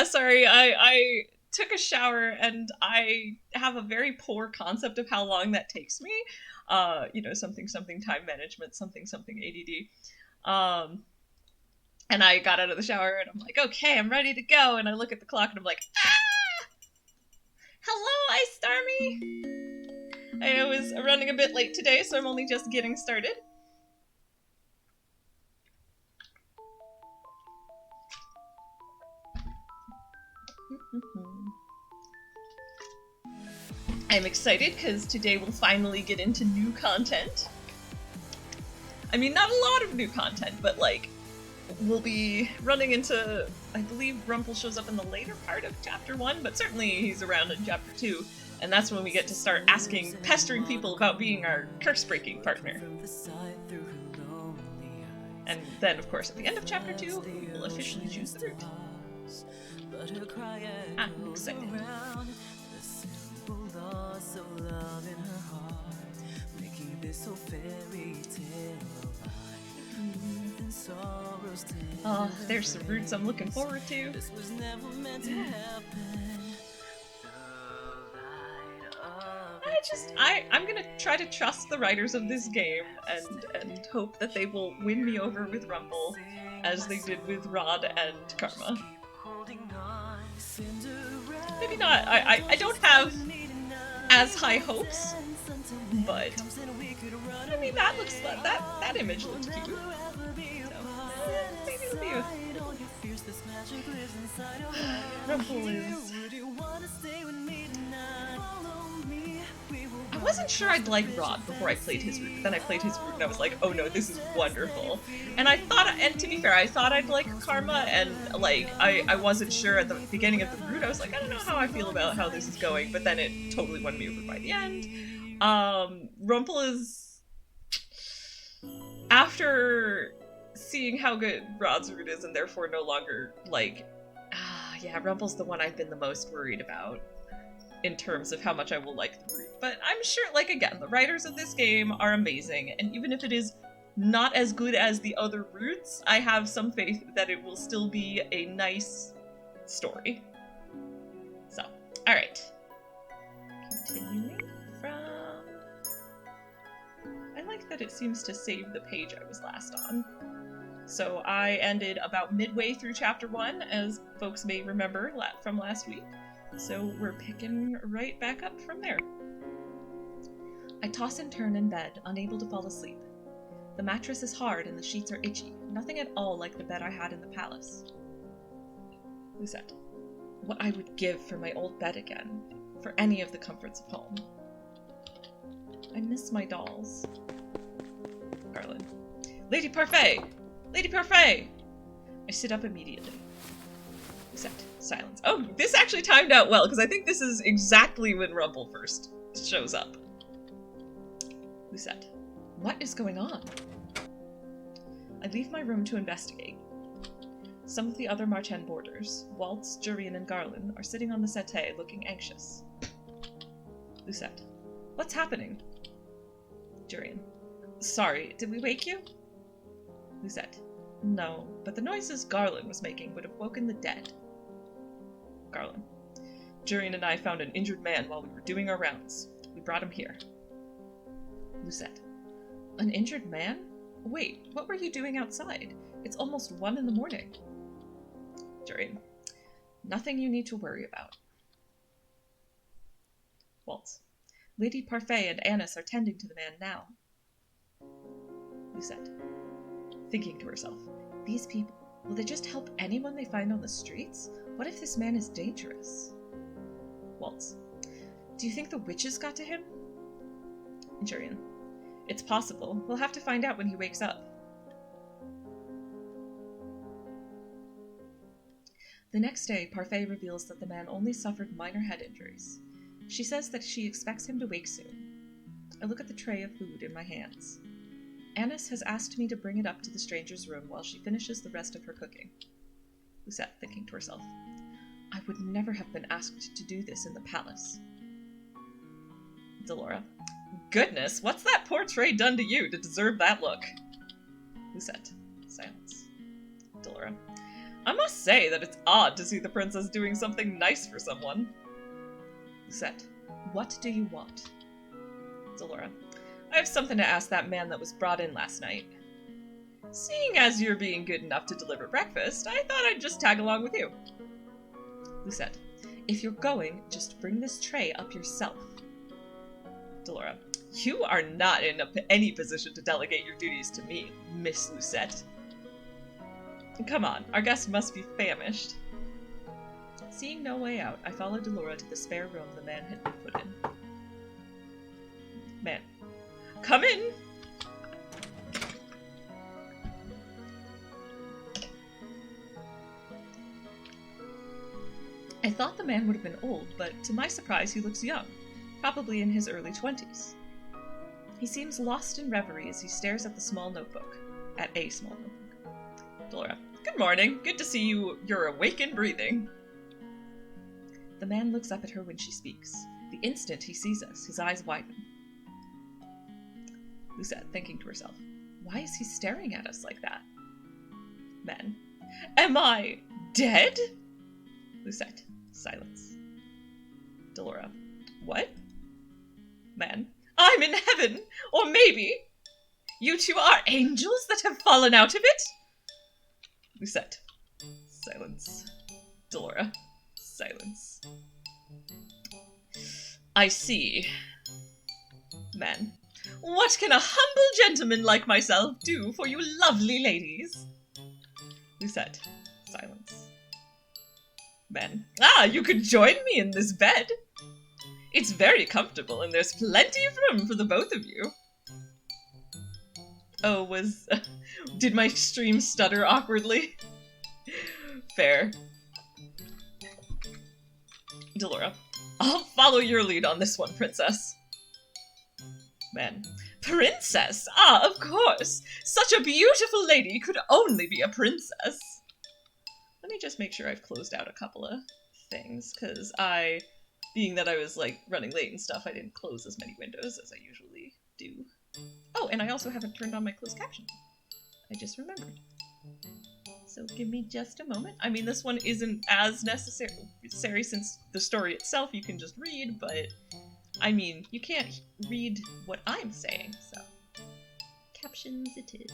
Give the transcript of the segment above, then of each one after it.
sorry. I took a shower and I have a very poor concept of how long that takes me. Something something time management, something something ADD. And I got out of the shower and I'm like, okay, I'm ready to go. And I look at the clock and I'm like, ah! Hello, Ice Starmie! I was running a bit late today, so I'm only just getting started. I'm excited because today we'll finally get into new content. I mean, not a lot of new content, but like, we'll be running into, I believe Rumpel shows up in the later part of chapter 1, but certainly he's around in chapter 2, and that's when we get to start pestering people about being our curse-breaking partner. And then, of course, at the end of chapter 2, we will officially choose the route. I'm excited. Oh, there's some roots I'm looking forward to. I'm gonna try to trust the writers of this game and hope that they will win me over with Rumpel, as they did with Rod and Karma. Maybe not. I don't have as high hopes, but I mean that image looked cute. So maybe it'll be Rumpel is. I wasn't sure I'd like Rod before I played his route, but then I played his route and I was like, oh no, this is wonderful. And to be fair, I thought I'd like Karma, and like, I wasn't sure at the beginning of the route. I was like, I don't know how I feel about how this is going, but then it totally won me over by the end. Rumpel is, after seeing how good Rod's route is and therefore no longer like, yeah, Rumpel's the one I've been the most worried about in terms of how much I will like the route. But I'm sure, like, again, the writers of this game are amazing, and even if it is not as good as the other routes, I have some faith that it will still be a nice story. So, alright. Continuing from... I like that it seems to save the page I was last on. So I ended about midway through chapter 1, as folks may remember from last week. So we're picking right back up from there. I toss and turn in bed, unable to fall asleep. The mattress is hard and the sheets are itchy, nothing at all like the bed I had in the palace. Lucette. What I would give for my old bed again, for any of the comforts of home. I miss my dolls. Garland. Lady Parfait! Lady Parfait! I sit up immediately. Lucette. Silence. Oh, this actually timed out well, because I think this is exactly when Rumpel first shows up. Lucette. What is going on? I leave my room to investigate. Some of the other Marchen boarders, Waltz, Jurian, and Garland, are sitting on the settee looking anxious. Lucette. What's happening? Jurian. Sorry, did we wake you? Lucette. No, but the noises Garland was making would have woken the dead. Garland. Jurian and I found an injured man while we were doing our rounds. We brought him here. Lucette. An injured man? Wait, what were you doing outside? It's almost 1 in the morning. Jurian. Nothing you need to worry about. Waltz. Lady Parfait and Annis are tending to the man now. Lucette. Thinking to herself, these people, will they just help anyone they find on the streets? What if this man is dangerous? Waltz. Do you think the witches got to him? Jurian. It's possible. We'll have to find out when he wakes up. The next day, Parfait reveals that the man only suffered minor head injuries. She says that she expects him to wake soon. I look at the tray of food in my hands. Annis has asked me to bring it up to the stranger's room while she finishes the rest of her cooking. Lucette, thinking to herself, I would never have been asked to do this in the palace. Delora. Goodness, what's that poor tray done to you to deserve that look? Lucette. Silence. Delora. I must say that it's odd to see the princess doing something nice for someone. Lucette, what do you want? Delora, I have something to ask that man that was brought in last night. Seeing as you're being good enough to deliver breakfast, I thought I'd just tag along with you. Lucette, if you're going, just bring this tray up yourself. Delora, you are not in any position to delegate your duties to me, Miss Lucette. Come on, our guest must be famished. Seeing no way out, I followed Delora to the spare room the man had been put in. Man, come in! I thought the man would have been old, but to my surprise he looks young, probably in his early 20s. He seems lost in reverie as he stares at a small notebook. Delora, good morning. Good to see you. You're awake and breathing. The man looks up at her when she speaks. The instant he sees us, his eyes widen. Lucette, thinking to herself, why is he staring at us like that? Man, am I dead? Lucette, silence. Delora, what? Man, I'm in heaven, or maybe you two are angels that have fallen out of it? Lucette, silence. Delora, silence. I see. Man, what can a humble gentleman like myself do for you lovely ladies? Lucette, silence. Man, you could join me in this bed. It's very comfortable and there's plenty of room for the both of you. Oh, did my stream stutter awkwardly? Fair. Delora, I'll follow your lead on this one, princess. Man, princess? Ah, of course. Such a beautiful lady could only be a princess. Let me just make sure I've closed out a couple of things, because being that I was, like, running late and stuff, I didn't close as many windows as I usually do. Oh, and I also haven't turned on my closed caption. I just remembered. So give me just a moment. I mean, this one isn't as necessary since the story itself you can just read, but, I mean, you can't read what I'm saying, so. Captions it is.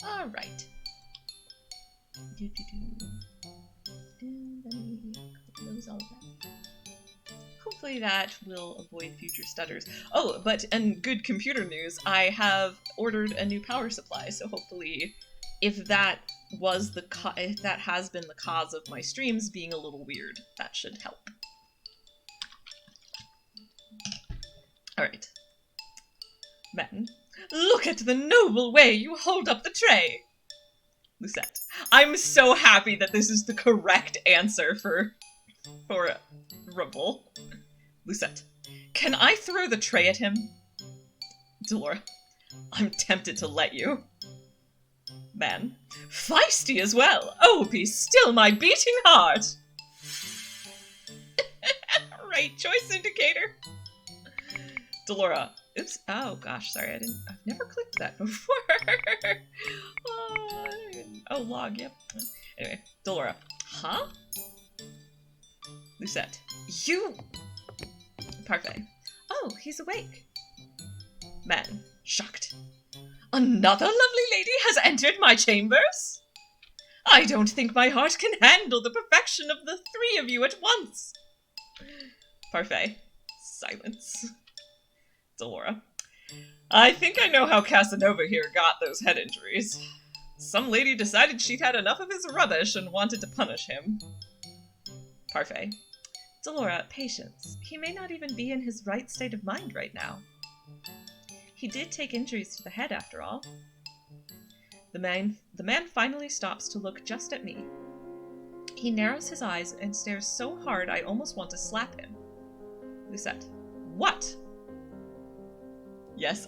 Alright. And let me close all of that. Hopefully that will avoid future stutters. Oh, and good computer news, I have ordered a new power supply, so hopefully if that has been the cause of my streams being a little weird, that should help. Alright. Men, look at the noble way you hold up the tray! Lucette, I'm so happy that this is the correct answer for Rumpel. Lucette, can I throw the tray at him? Delora, I'm tempted to let you. Man, feisty as well. Oh, be still my beating heart. Right choice indicator. Delora, oops, oh gosh, sorry, I've never clicked that before. Oh, log, yep. Anyway, Delora, huh? Lucette, you... Parfait. Oh, he's awake. Man, shocked. Another lovely lady has entered my chambers? I don't think my heart can handle the perfection of the three of you at once. Parfait. Silence. Delora. I think I know how Casanova here got those head injuries. Some lady decided she'd had enough of his rubbish and wanted to punish him. Parfait. Delora, patience. He may not even be in his right state of mind right now. He did take injuries to the head, after all. The man finally stops to look just at me. He narrows his eyes and stares so hard I almost want to slap him. Lucette. What? Yes,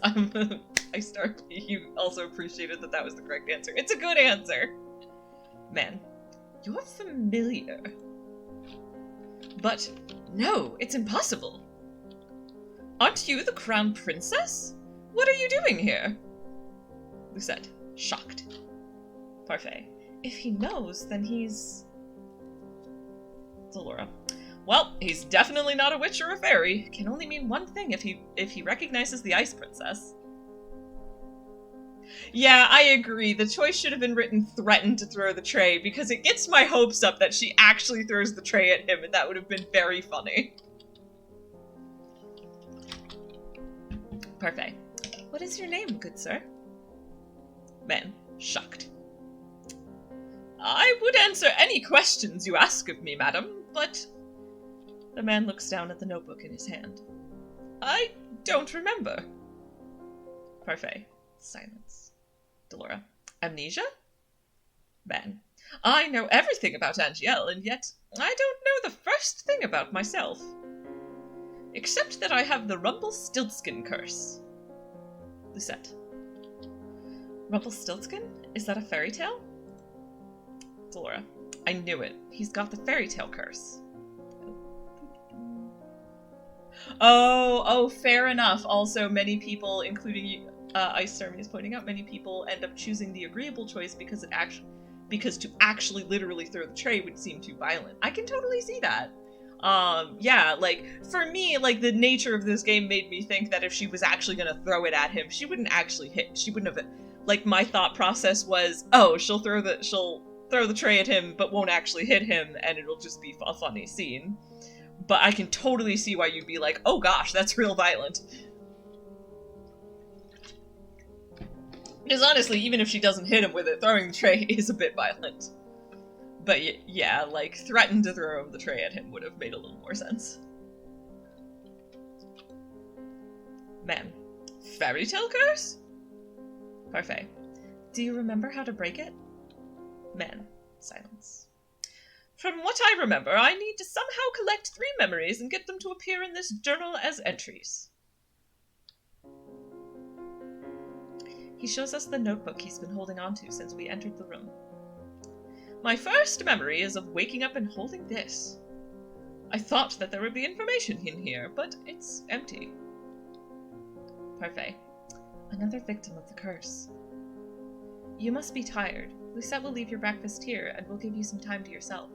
you also appreciated that was the correct answer. It's a good answer! Man, you're familiar. But, no, it's impossible. Aren't you the crown princess? What are you doing here? Lucette, shocked. Parfait. If he knows, then he's... Delora. Well, he's definitely not a witch or a fairy. Can only mean one thing if he recognizes the Ice Princess. Yeah, I agree. The choice should have been written threatened to throw the tray, because it gets my hopes up that she actually throws the tray at him, and that would have been very funny. Parfait. What is your name, good sir? Man, shocked. I would answer any questions you ask of me, madam, but... The man looks down at the notebook in his hand. I don't remember. Parfait. Silence. Delora. Amnesia? Man. I know everything about Angel, and yet I don't know the first thing about myself. Except that I have the Rumpelstiltskin curse. Lucette. Rumpelstiltskin? Is that a fairy tale? Delora. I knew it. He's got the fairy tale curse. Oh, fair enough. Also, many people, including Ice Stormy is pointing out, many people end up choosing the agreeable choice because to actually literally throw the tray would seem too violent. I can totally see that. Yeah, like, for me, like, the nature of this game made me think that if she was actually gonna throw it at him, she wouldn't actually hit. She wouldn't have, like, my thought process was, oh, she'll throw the tray at him, but won't actually hit him, and it'll just be a funny scene. But I can totally see why you'd be like, oh gosh, that's real violent. Because honestly, even if she doesn't hit him with it, throwing the tray is a bit violent. But yeah, like, threaten to throw the tray at him would have made a little more sense. Man. Fairy tale curse? Parfait. Do you remember how to break it? Man. Silence. From what I remember, I need to somehow collect 3 memories and get them to appear in this journal as entries. He shows us the notebook he's been holding onto since we entered the room. My first memory is of waking up and holding this. I thought that there would be information in here, but it's empty. Parfait. Another victim of the curse. You must be tired. Lucette will leave your breakfast here, and we'll give you some time to yourself.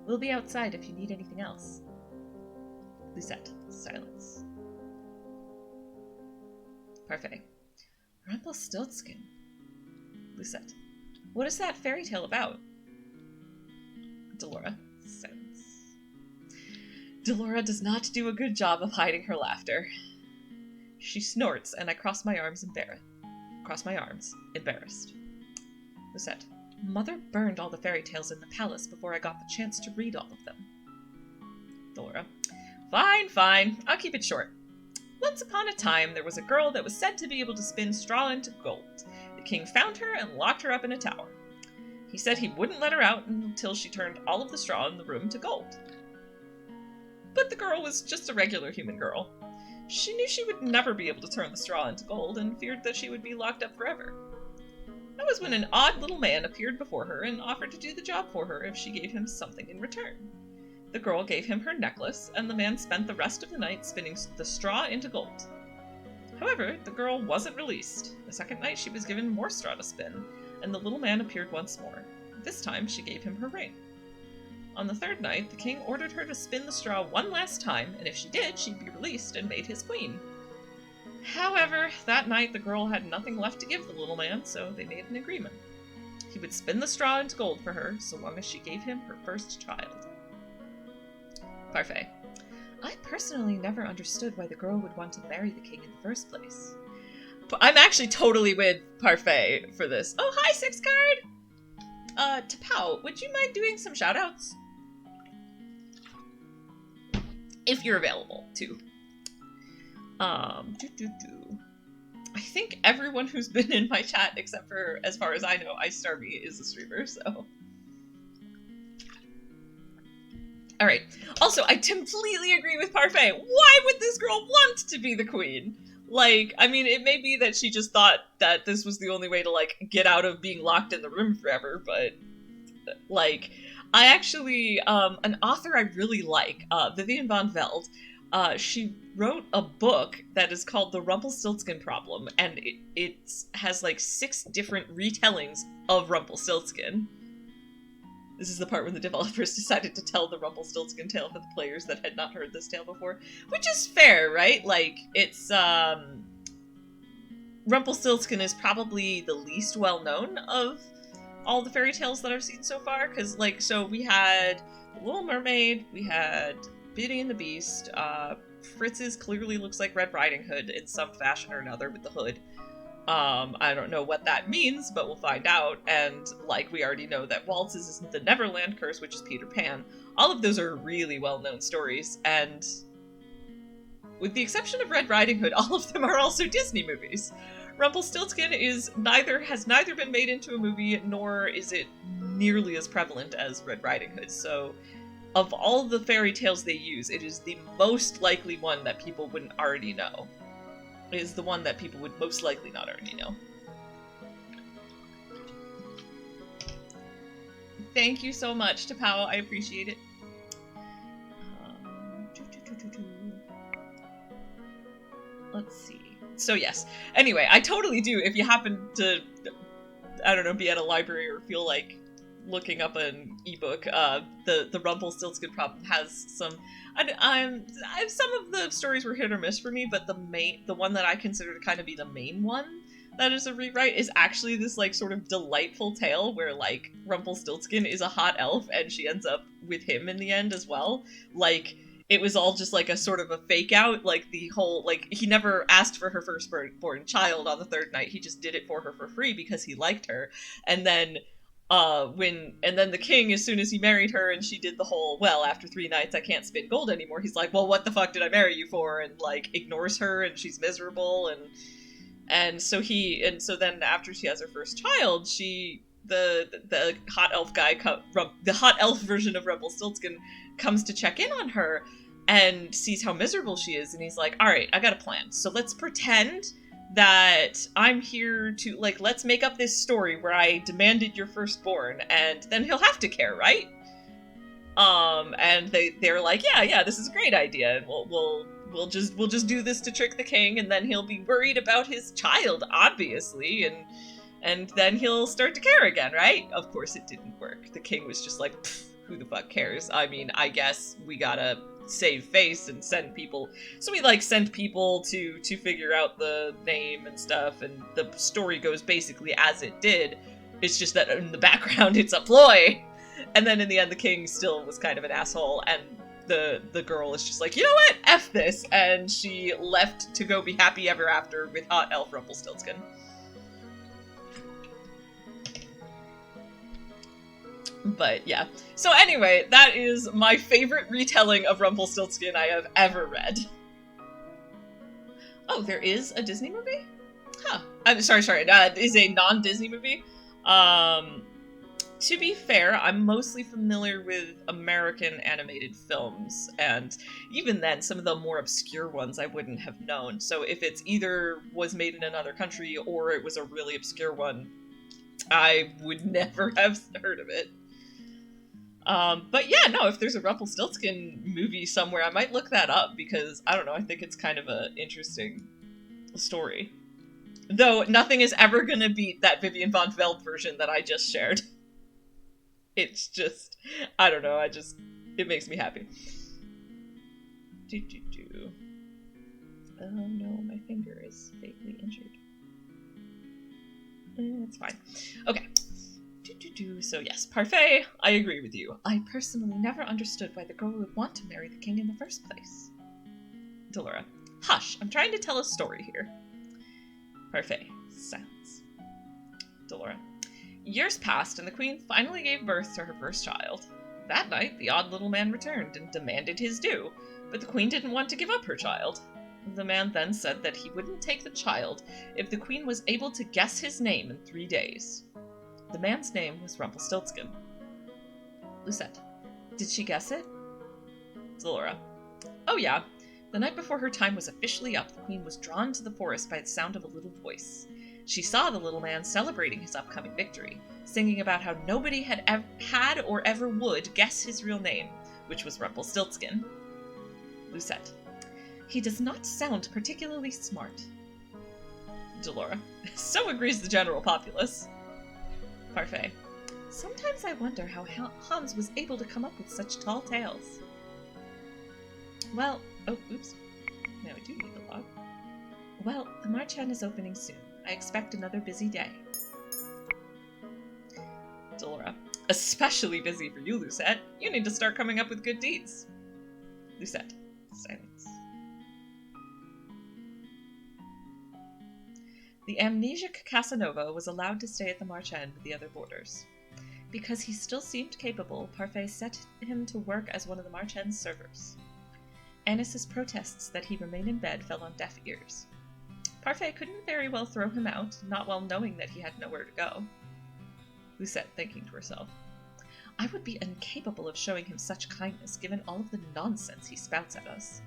We'll be outside if you need anything else. Lucette. Silence. Parfait. Rumpelstiltskin. Lucette. What is that fairy tale about? Delora. Silence. Delora does not do a good job of hiding her laughter. She snorts, and I cross my arms, embarrassed. Lucette. Mother burned all the fairy tales in the palace before I got the chance to read all of them. Delora. Fine. I'll keep it short. Once upon a time, there was a girl that was said to be able to spin straw into gold. The king found her and locked her up in a tower. He said he wouldn't let her out until she turned all of the straw in the room to gold. But the girl was just a regular human girl. She knew she would never be able to turn the straw into gold and feared that she would be locked up forever. That was when an odd little man appeared before her and offered to do the job for her if she gave him something in return. The girl gave him her necklace, and the man spent the rest of the night spinning the straw into gold. However, the girl wasn't released. The second night she was given more straw to spin, and the little man appeared once more. This time she gave him her ring. On the third night, the king ordered her to spin the straw one last time, and if she did, she'd be released and made his queen. However, that night the girl had nothing left to give the little man, so they made an agreement. He would spin the straw into gold for her, so long as she gave him her first child. Parfait. I personally never understood why the girl would want to marry the king in the first place. I'm actually totally with Parfait for this. Oh, hi, Six Card! Tapao, would you mind doing some shoutouts? If you're available, too. I think everyone who's been in my chat, except for, as far as I know, Ice Starby is a streamer, so... Alright. Also, I completely agree with Parfait. Why would this girl want to be the queen? Like, I mean, it may be that she just thought that this was the only way to, like, get out of being locked in the room forever, but, like, I actually, an author I really like, Vivian von Veld, she wrote a book that is called The Rumpelstiltskin Problem, and it has like 6 different retellings of Rumpelstiltskin. This is the part when the developers decided to tell the Rumpelstiltskin tale for the players that had not heard this tale before, which is fair, right? Like, it's, Rumpelstiltskin is probably the least well-known of all the fairy tales that I've seen so far, because, like, so we had Little Mermaid, we had Beauty and the Beast, Fritz's clearly looks like Red Riding Hood in some fashion or another with the hood. I don't know what that means, but we'll find out, and, like, we already know that Waltz's is the Neverland Curse, which is Peter Pan. All of those are really well-known stories, and with the exception of Red Riding Hood, all of them are also Disney movies. Rumpelstiltskin has neither been made into a movie, nor is it nearly as prevalent as Red Riding Hood, so of all the fairy tales they use, it is the most likely one that people wouldn't already know. It is the one that people would most likely not already know. Thank you so much, Tapao. I appreciate it. Let's see. So yes. Anyway, I totally do. If you happen to, I don't know, be at a library or feel like looking up an ebook, the Rumpelstiltskin Problem has some. Some of the stories were hit or miss for me, but the one that I consider to kind of be the main one that is a rewrite is actually this like sort of delightful tale where like Rumpelstiltskin is a hot elf and she ends up with him in the end as well. Like, it was all just like a sort of a fake out, like the whole, like, he never asked for her firstborn child on the 3rd night, he just did it for her for free because he liked her. And then then the king, as soon as he married her and she did the whole, well, after 3 nights I can't spin gold anymore, he's like, well, what the fuck did I marry you for? And like ignores her and she's miserable, and so then after she has her first child, the hot elf guy, the hot elf version of Rumpelstiltskin comes to check in on her and sees how miserable she is, and he's like, all right, I got a plan. So let's pretend that I'm here to, like, let's make up this story where I demanded your firstborn, and then he'll have to care, right? And they're like, yeah, this is a great idea, and we'll just do this to trick the king, and then he'll be worried about his child, obviously, and then he'll start to care again, right? Of course it didn't work. The king was just like, who the fuck cares? I mean, I guess we gotta save face and send people. So we like sent people to figure out the name and stuff, and the story goes basically as it did. It's just that in the background it's a ploy. And then in the end the king still was kind of an asshole, and the girl is just like, you know what? F this, and she left to go be happy ever after with hot elf Rumpelstiltskin. But yeah. So anyway, that is my favorite retelling of Rumpelstiltskin I have ever read. Oh, there is a Disney movie? Huh. I'm sorry. It is a non-Disney movie. To be fair, I'm mostly familiar with American animated films, and even then, some of the more obscure ones I wouldn't have known. So if it's either was made in another country or it was a really obscure one, I would never have heard of it. But yeah, no, if there's a Rumpelstiltskin movie somewhere, I might look that up, because, I don't know, I think it's kind of an interesting story. Though, nothing is ever gonna beat that Vivian von Veld version that I just shared. It's just, I don't know, it makes me happy. Oh no, my finger is vaguely injured. It's fine. Okay. So yes, Parfait, I agree with you. I personally never understood why the girl would want to marry the king in the first place. Delora. Hush, I'm trying to tell a story here. Parfait. Silence. Delora. Years passed, and the queen finally gave birth to her first child. That night, the odd little man returned and demanded his due, but the queen didn't want to give up her child. The man then said that he wouldn't take the child if the queen was able to guess his name in 3 days. The man's name was Rumpelstiltskin. Lucette. Did she guess it? Delora. Oh yeah. The night before her time was officially up, the queen was drawn to the forest by the sound of a little voice. She saw the little man celebrating his upcoming victory, singing about how nobody had or ever would guess his real name, which was Rumpelstiltskin. Lucette. He does not sound particularly smart. Delora. So agrees the general populace. Parfait. Sometimes I wonder how Hans was able to come up with such tall tales. Well, oh, oops. Now I do need the log. Well, the Marchen is opening soon. I expect another busy day. Delora. Especially busy for you, Lucette. You need to start coming up with good deeds. Lucette. Silence. The amnesiac Casanova was allowed to stay at the Marchen with the other boarders. Because he still seemed capable, Parfait set him to work as one of the Marchen's servers. Annis's protests that he remain in bed fell on deaf ears. Parfait couldn't very well throw him out, not well knowing that he had nowhere to go. Lucette thinking to herself, I would be incapable of showing him such kindness given all of the nonsense he spouts at us.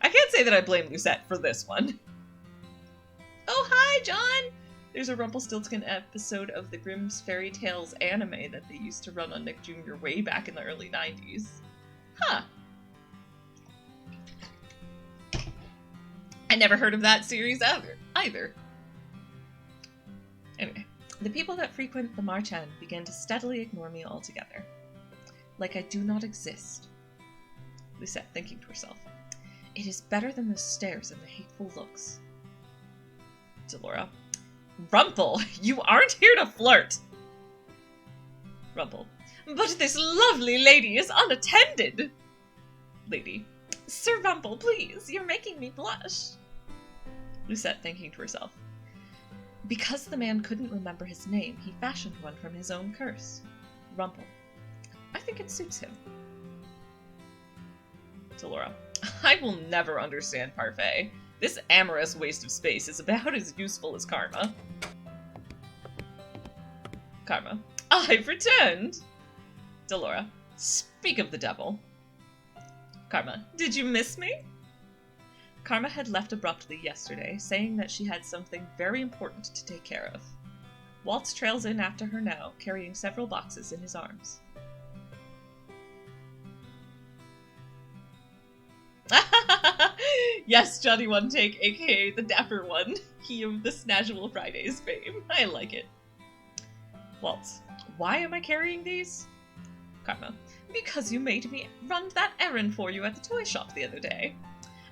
I can't say that I blame Lucette for this one. Oh, hi, John! There's a Rumpelstiltskin episode of the Grimm's Fairy Tales anime that they used to run on Nick Jr. way back in the early 90s. Huh. I never heard of that series either. Anyway, the people that frequent the Marchen began to steadily ignore me altogether. Like I do not exist. Lucette thinking to herself, it is better than the stares and the hateful looks. Delora. Rumpel, you aren't here to flirt! Rumpel. But this lovely lady is unattended! Lady. Sir Rumpel, please, you're making me blush. Lucette thinking to herself. Because the man couldn't remember his name, he fashioned one from his own curse. Rumpel. I think it suits him. Delora. I will never understand Parfait. This amorous waste of space is about as useful as Karma. Karma. I've returned! Delora. Speak of the devil. Karma. Did you miss me? Karma had left abruptly yesterday, saying that she had something very important to take care of. Waltz trails in after her now, carrying several boxes in his arms. Yes, Johnny One Take, aka the Dapper One, he of the Snazzual Fridays fame. I like it. Waltz. Why am I carrying these? Karma. Because you made me run that errand for you at the toy shop the other day.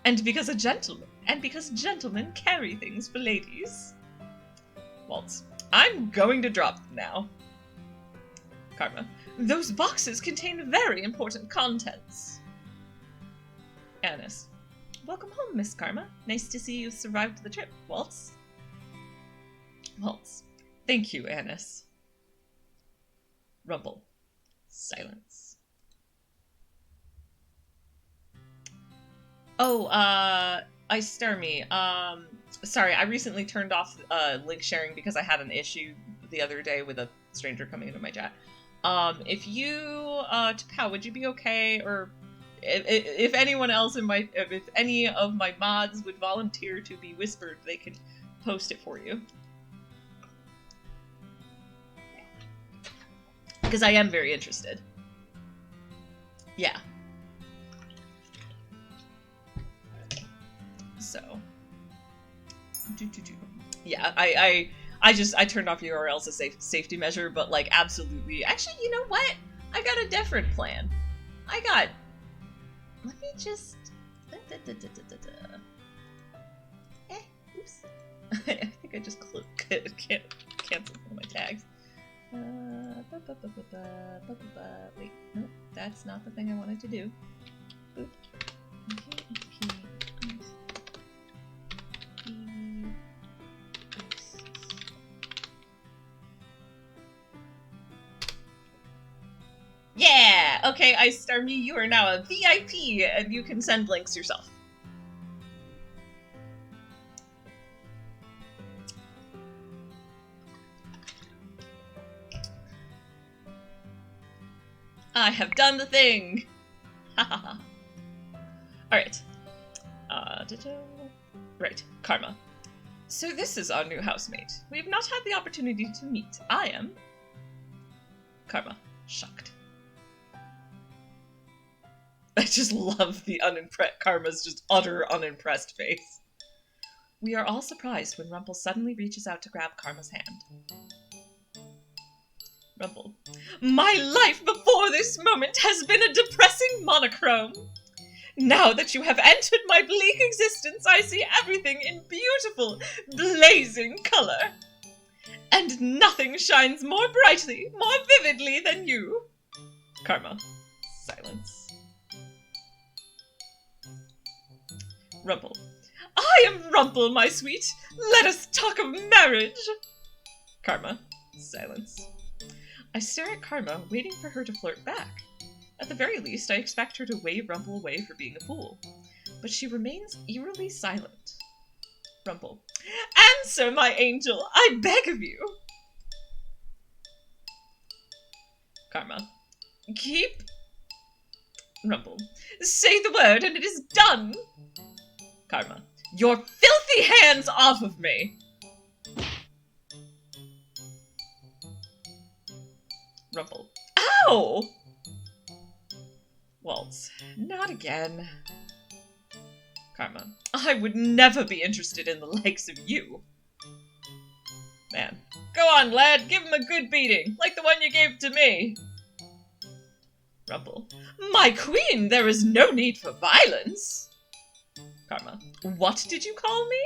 And because gentlemen carry things for ladies. Waltz. I'm going to drop them now. Karma. Those boxes contain very important contents. Annis. Welcome home, Miss Karma. Nice to see you survived the trip, Waltz. Waltz. Thank you, Annis. Rumpel. Silence. Oh, Starmy. Sorry, I recently turned off link sharing because I had an issue the other day with a stranger coming into my chat. If you, Tapao, would you be okay, or if anyone else if any of my mods would volunteer to be whispered, they could post it for you. Because I am very interested. Yeah. So. Yeah, I turned off URLs as a safety measure, but like absolutely. Actually, you know what? I got a different plan. Let me just. Oops. I think I just canceled one of my tags. Wait, nope, that's not the thing I wanted to do. Boop. Yeah! Okay, Starmy, you are now a VIP, and you can send links yourself. I have done the thing! Hahaha. Alright. Right, Karma. So this is our new housemate. We have not had the opportunity to meet. I am... Karma. Shocked. I just love the Karma's just utter unimpressed face. We are all surprised when Rumpel suddenly reaches out to grab Karma's hand. Rumpel. My life before this moment has been a depressing monochrome. Now that you have entered my bleak existence, I see everything in beautiful, blazing color. And nothing shines more brightly, more vividly than you. Karma. Silence. Rumpel. I am Rumpel, my sweet. Let us talk of marriage. Karma. Silence. I stare at Karma, waiting for her to flirt back. At the very least, I expect her to wave Rumpel away for being a fool. But she remains eerily silent. Rumpel. Answer, my angel, I beg of you. Karma. Keep... Rumpel. Say the word and it is done. Karma. Your filthy hands off of me. Rumpel. Ow! Waltz. Not again. Karma. I would never be interested in the likes of you. Man. Go on, lad. Give him a good beating, like the one you gave to me. Rumpel. My queen, there is no need for violence. Karma. What did you call me?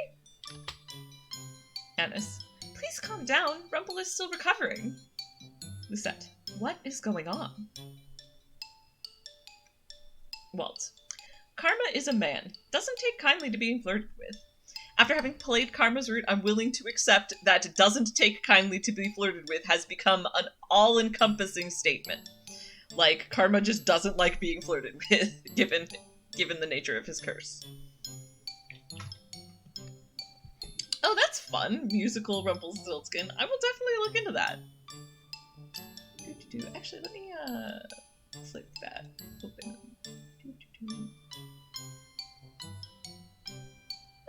Anis. Please calm down. Rumpel is still recovering. Lucette. What is going on? Waltz. Karma is a man. Doesn't take kindly to being flirted with. After having played Karma's route, I'm willing to accept that doesn't take kindly to be flirted with has become an all-encompassing statement. Like, Karma just doesn't like being flirted with, given the nature of his curse. Oh, that's fun. Musical Rumpelstiltskin. I will definitely look into that. Actually, let me, click that. Open.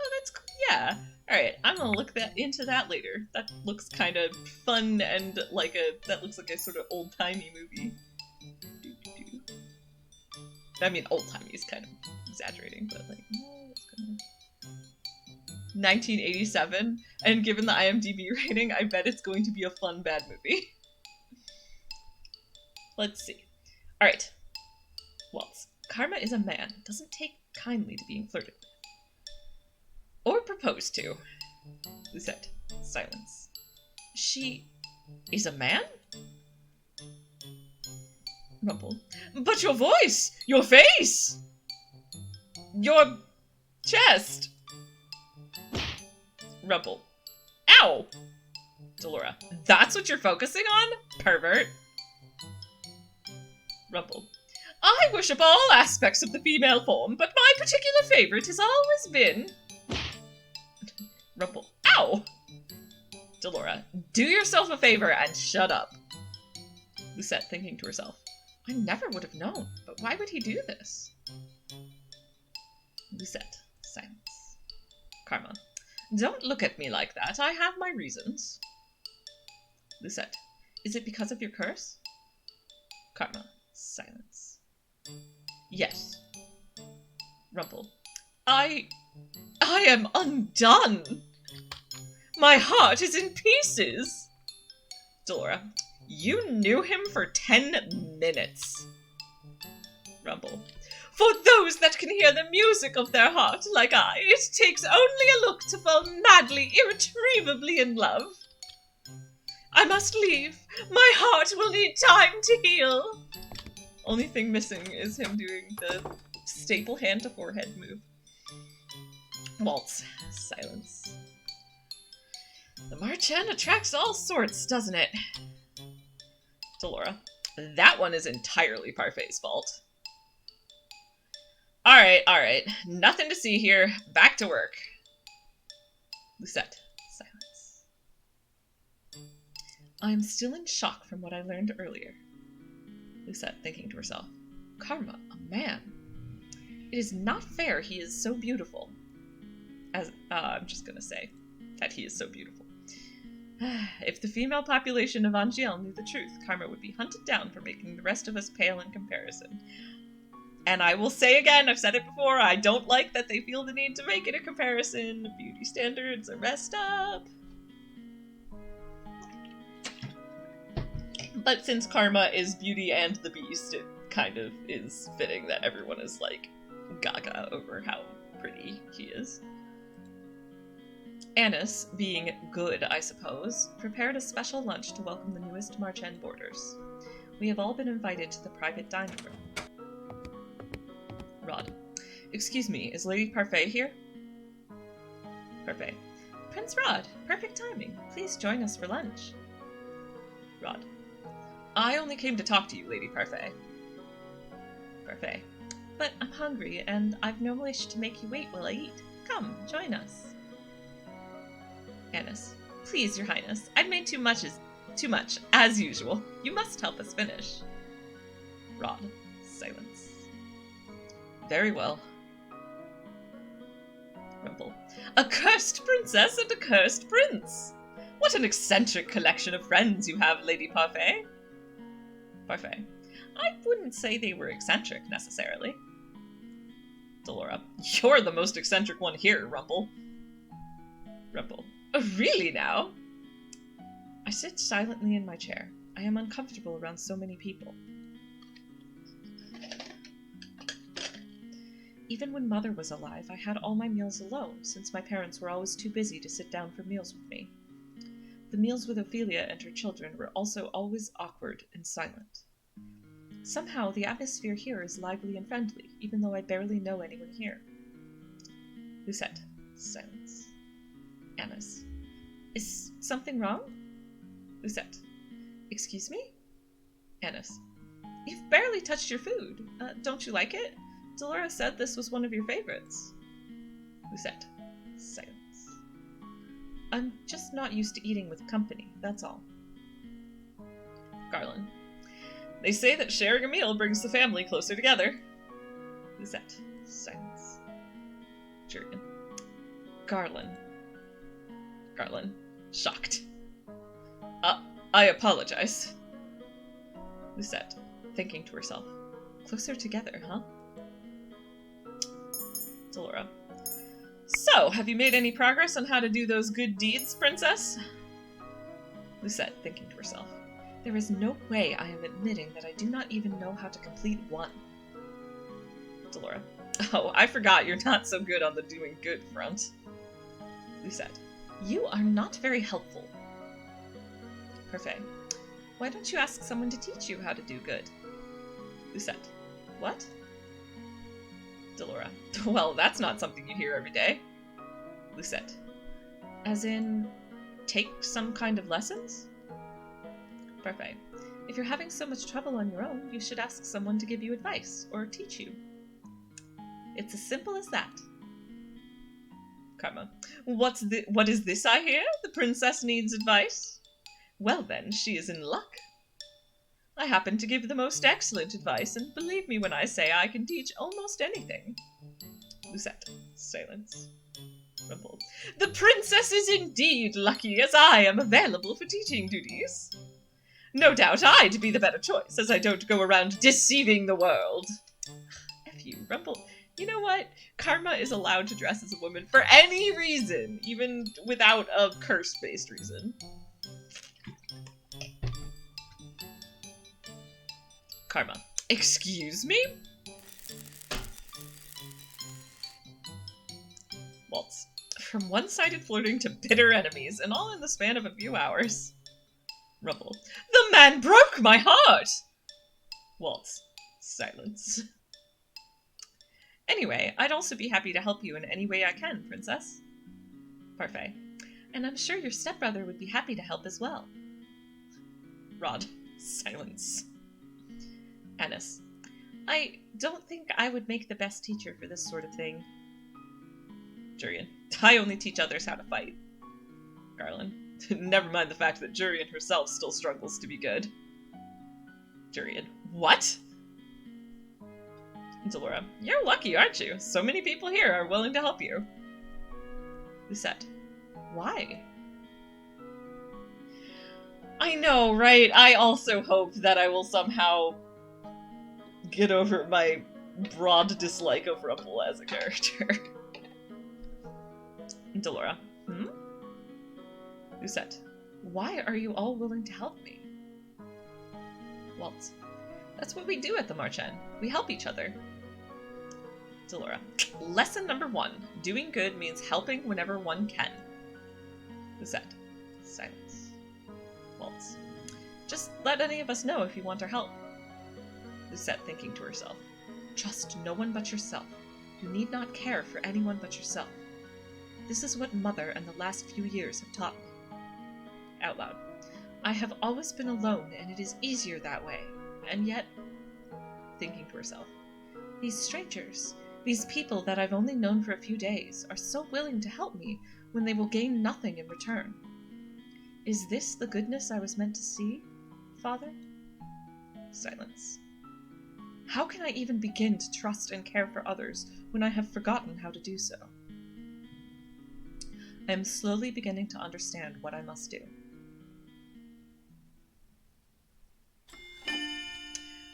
Oh, that's cool. Yeah. Alright, I'm gonna look into that later. That looks kind of fun and like that looks like a sort of old-timey movie. I mean, old-timey is kind of exaggerating, but like, no, it's gonna... 1987, and given the IMDb rating, I bet it's going to be a fun, bad movie. Let's see. Alright. Waltz. Karma is a man. Doesn't take kindly to being flirted with. Or proposed to. Lucette. Silence. She is a man? Rumpel. But your voice! Your face! Your chest! Rumpel. Ow! Delora. That's what you're focusing on? Pervert. Rumpel. I worship all aspects of the female form, but my particular favorite has always been... Rumpel. Ow! Delora. Do yourself a favor and shut up. Lucette, thinking to herself. I never would have known, but why would he do this? Lucette. Silence. Karma. Don't look at me like that. I have my reasons. Lucette. Is it because of your curse? Karma. Silence. Yes. Rumpel. I am undone. My heart is in pieces. Delora. You knew him for 10 minutes. Rumpel. For those that can hear the music of their heart like I, it takes only a look to fall madly, irretrievably in love. I must leave. My heart will need time to heal. Only thing missing is him doing the staple hand to forehead move. Waltz. Silence. The Marchand attracts all sorts, doesn't it? Delora. That one is entirely Parfait's fault. Alright. Nothing to see here. Back to work. Lucette. Silence. I'm still in shock from what I learned earlier. Lucette, thinking to herself. Karma, a man. It is not fair he is so beautiful. I'm just gonna say that he is so beautiful. If the female population of Angiel knew the truth, Karma would be hunted down for making the rest of us pale in comparison. And I will say again, I've said it before, I don't like that they feel the need to make it a comparison. Beauty standards are messed up. But since Karma is Beauty and the Beast, it kind of is fitting that everyone is like gaga over how pretty he is. Annis, being good, I suppose, prepared a special lunch to welcome the newest Marchand boarders. We have all been invited to the private dining room. Rod. Excuse me, is Lady Parfait here? Parfait. Prince Rod, perfect timing. Please join us for lunch. Rod. I only came to talk to you, Lady Parfait. Parfait. But I'm hungry, and I've no wish to make you wait while I eat. Come, join us. Annis. Please, Your Highness, I've made too much, as usual. You must help us finish. Rod. Silence. Very well. Rumpel. A cursed princess and a cursed prince! What an eccentric collection of friends you have, Lady Parfait. Parfait. I wouldn't say they were eccentric, necessarily. Delora. You're the most eccentric one here, Rumpel. Rumpel. Oh, really now? I sit silently in my chair. I am uncomfortable around so many people. Even when Mother was alive, I had all my meals alone, since my parents were always too busy to sit down for meals with me. The meals with Ophelia and her children were also always awkward and silent. Somehow, the atmosphere here is lively and friendly, even though I barely know anyone here. Lucette. Silence. Annis. Is something wrong? Lucette. Excuse me? Annis. You've barely touched your food. Don't you like it? Delora said this was one of your favorites. Lucette. Silence. I'm just not used to eating with company, that's all. Garland. They say that sharing a meal brings the family closer together. Lucette. Silence. Jurgen. Garland. Shocked. I apologize. Lucette, thinking to herself. Closer together, huh? Delora. So, have you made any progress on how to do those good deeds, princess? Lucette, thinking to herself. There is no way I am admitting that I do not even know how to complete one. Delora. Oh, I forgot you're not so good on the doing good front. Lucette. You are not very helpful. Parfait. Why don't you ask someone to teach you how to do good? Lucette. What? Delora. Well, that's not something you hear every day. Lucette. As in, take some kind of lessons? Parfait. If you're having so much trouble on your own, you should ask someone to give you advice, or teach you. It's as simple as that. Karma. What is this I hear? The princess needs advice? Well then, she is in luck. I happen to give the most excellent advice, and believe me when I say I can teach almost anything. Lucette. Silence. Rumpel. The princess is indeed lucky, as I am available for teaching duties. No doubt I'd be the better choice, as I don't go around deceiving the world. F you, Rumpel. You know what? Karma is allowed to dress as a woman for any reason, even without a curse-based reason. Karma. Excuse me? Waltz. From one-sided flirting to bitter enemies, and all in the span of a few hours. Rumpel. The man broke my heart! Waltz. Silence. Anyway, I'd also be happy to help you in any way I can, princess. Parfait. And I'm sure your stepbrother would be happy to help as well. Rod. Silence. Annis. I don't think I would make the best teacher for this sort of thing. Jurian. I only teach others how to fight. Garland. Never mind the fact that Jurian herself still struggles to be good. Jurian. What? Delora. You're lucky, aren't you? So many people here are willing to help you. Lucette. Why? I know, right? I also hope that I will somehow get over my broad dislike of Rumpel as a character. Delora. Hmm? Lucette. Why are you all willing to help me? Waltz. That's what we do at the Marchen. We help each other. Delora. Lesson number 1. Doing good means helping whenever one can. Lucette. Silence. Waltz. Just let any of us know if you want our help. Lucette, thinking to herself. Trust no one but yourself. You need not care for anyone but yourself. This is what Mother and the last few years have taught me. Out loud. I have always been alone, and it is easier that way. And yet, thinking to herself, these strangers, these people that I've only known for a few days, are so willing to help me when they will gain nothing in return. Is this the goodness I was meant to see, Father? Silence. How can I even begin to trust and care for others when I have forgotten how to do so? I am slowly beginning to understand what I must do.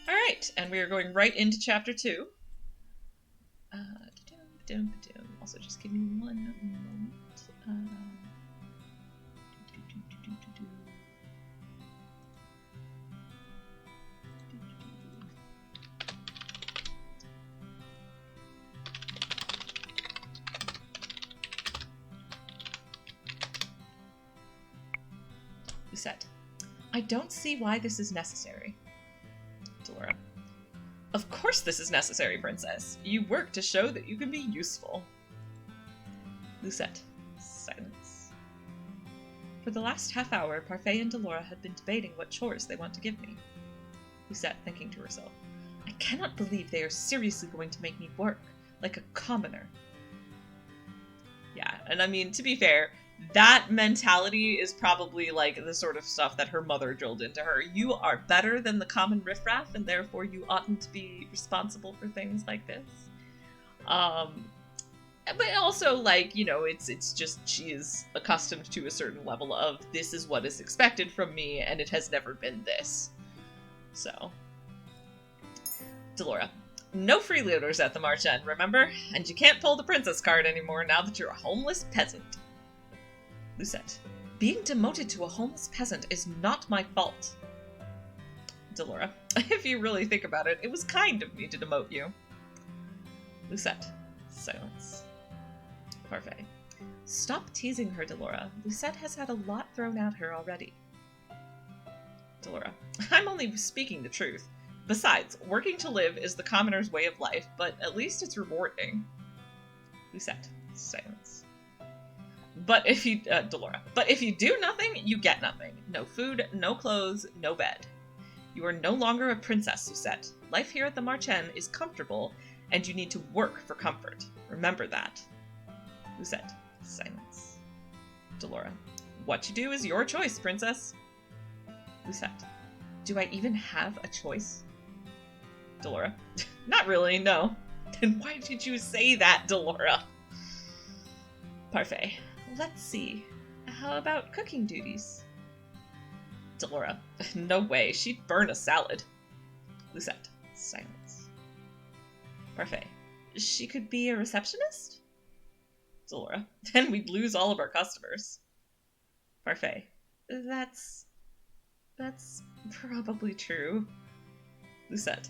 Alright, and we are going right into chapter 2. Also, just give me one moment. Lucette. I don't see why this is necessary. Delora. Of course this is necessary, Princess. You work to show that you can be useful. Lucette. Silence. For the last half hour, Parfait and Delora had been debating what chores they want to give me. Lucette, thinking to herself. I cannot believe they are seriously going to make me work, like a commoner. Yeah, and I mean, to be fair, that mentality is probably like the sort of stuff that her mother drilled into her. You are better than the common riffraff, and therefore you oughtn't to be responsible for things like this. But also, like, you know, it's just she is accustomed to a certain level of this is what is expected from me, and it has never been this. So, Delora. No freeloaders at the Marchen, remember? And you can't pull the princess card anymore now that you're a homeless peasant. Lucette. Being demoted to a homeless peasant is not my fault. Delora. If you really think about it, it was kind of me to demote you. Lucette. Silence. Parfait. Stop teasing her, Delora. Lucette has had a lot thrown at her already. Delora. I'm only speaking the truth. Besides, working to live is the commoner's way of life, but at least it's rewarding. Lucette. Silence. But if you, Delora, but if you do nothing, you get nothing. No food, no clothes, no bed. You are no longer a princess, Lucette. Life here at the Marchen is comfortable, and you need to work for comfort. Remember that. Lucette. Silence. Delora. What you do is your choice, princess. Lucette. Do I even have a choice? Delora. Not really, no. Then why did you say that, Delora? Parfait. Let's see. How about cooking duties? Delora. No way. She'd burn a salad. Lucette. Silence. Parfait. She could be a receptionist? Delora. Then we'd lose all of our customers. Parfait. That's probably true. Lucette.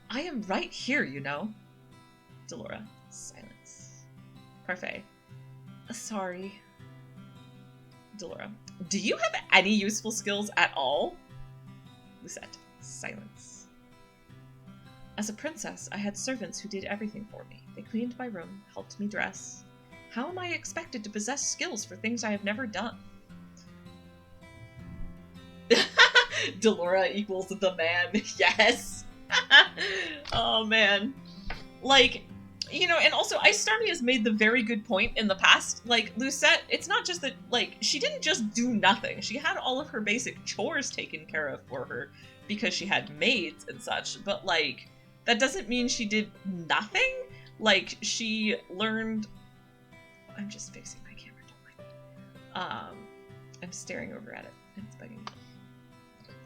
I am right here, you know. Delora. Silence. Parfait. Sorry. Delora. Do you have any useful skills at all? Lucette. Silence. As a princess, I had servants who did everything for me. They cleaned my room, helped me dress. How am I expected to possess skills for things I have never done? Delora equals the man. Yes. Oh, man. Like, you know, and also Ice Stormy has made the very good point in the past. Like, Lucette, it's not just that, like, she didn't just do nothing. She had all of her basic chores taken care of for her because she had maids and such. But, like, that doesn't mean she did nothing. Like, she learned... I'm just fixing my camera, don't mind me. I'm staring over at it. It's bugging me.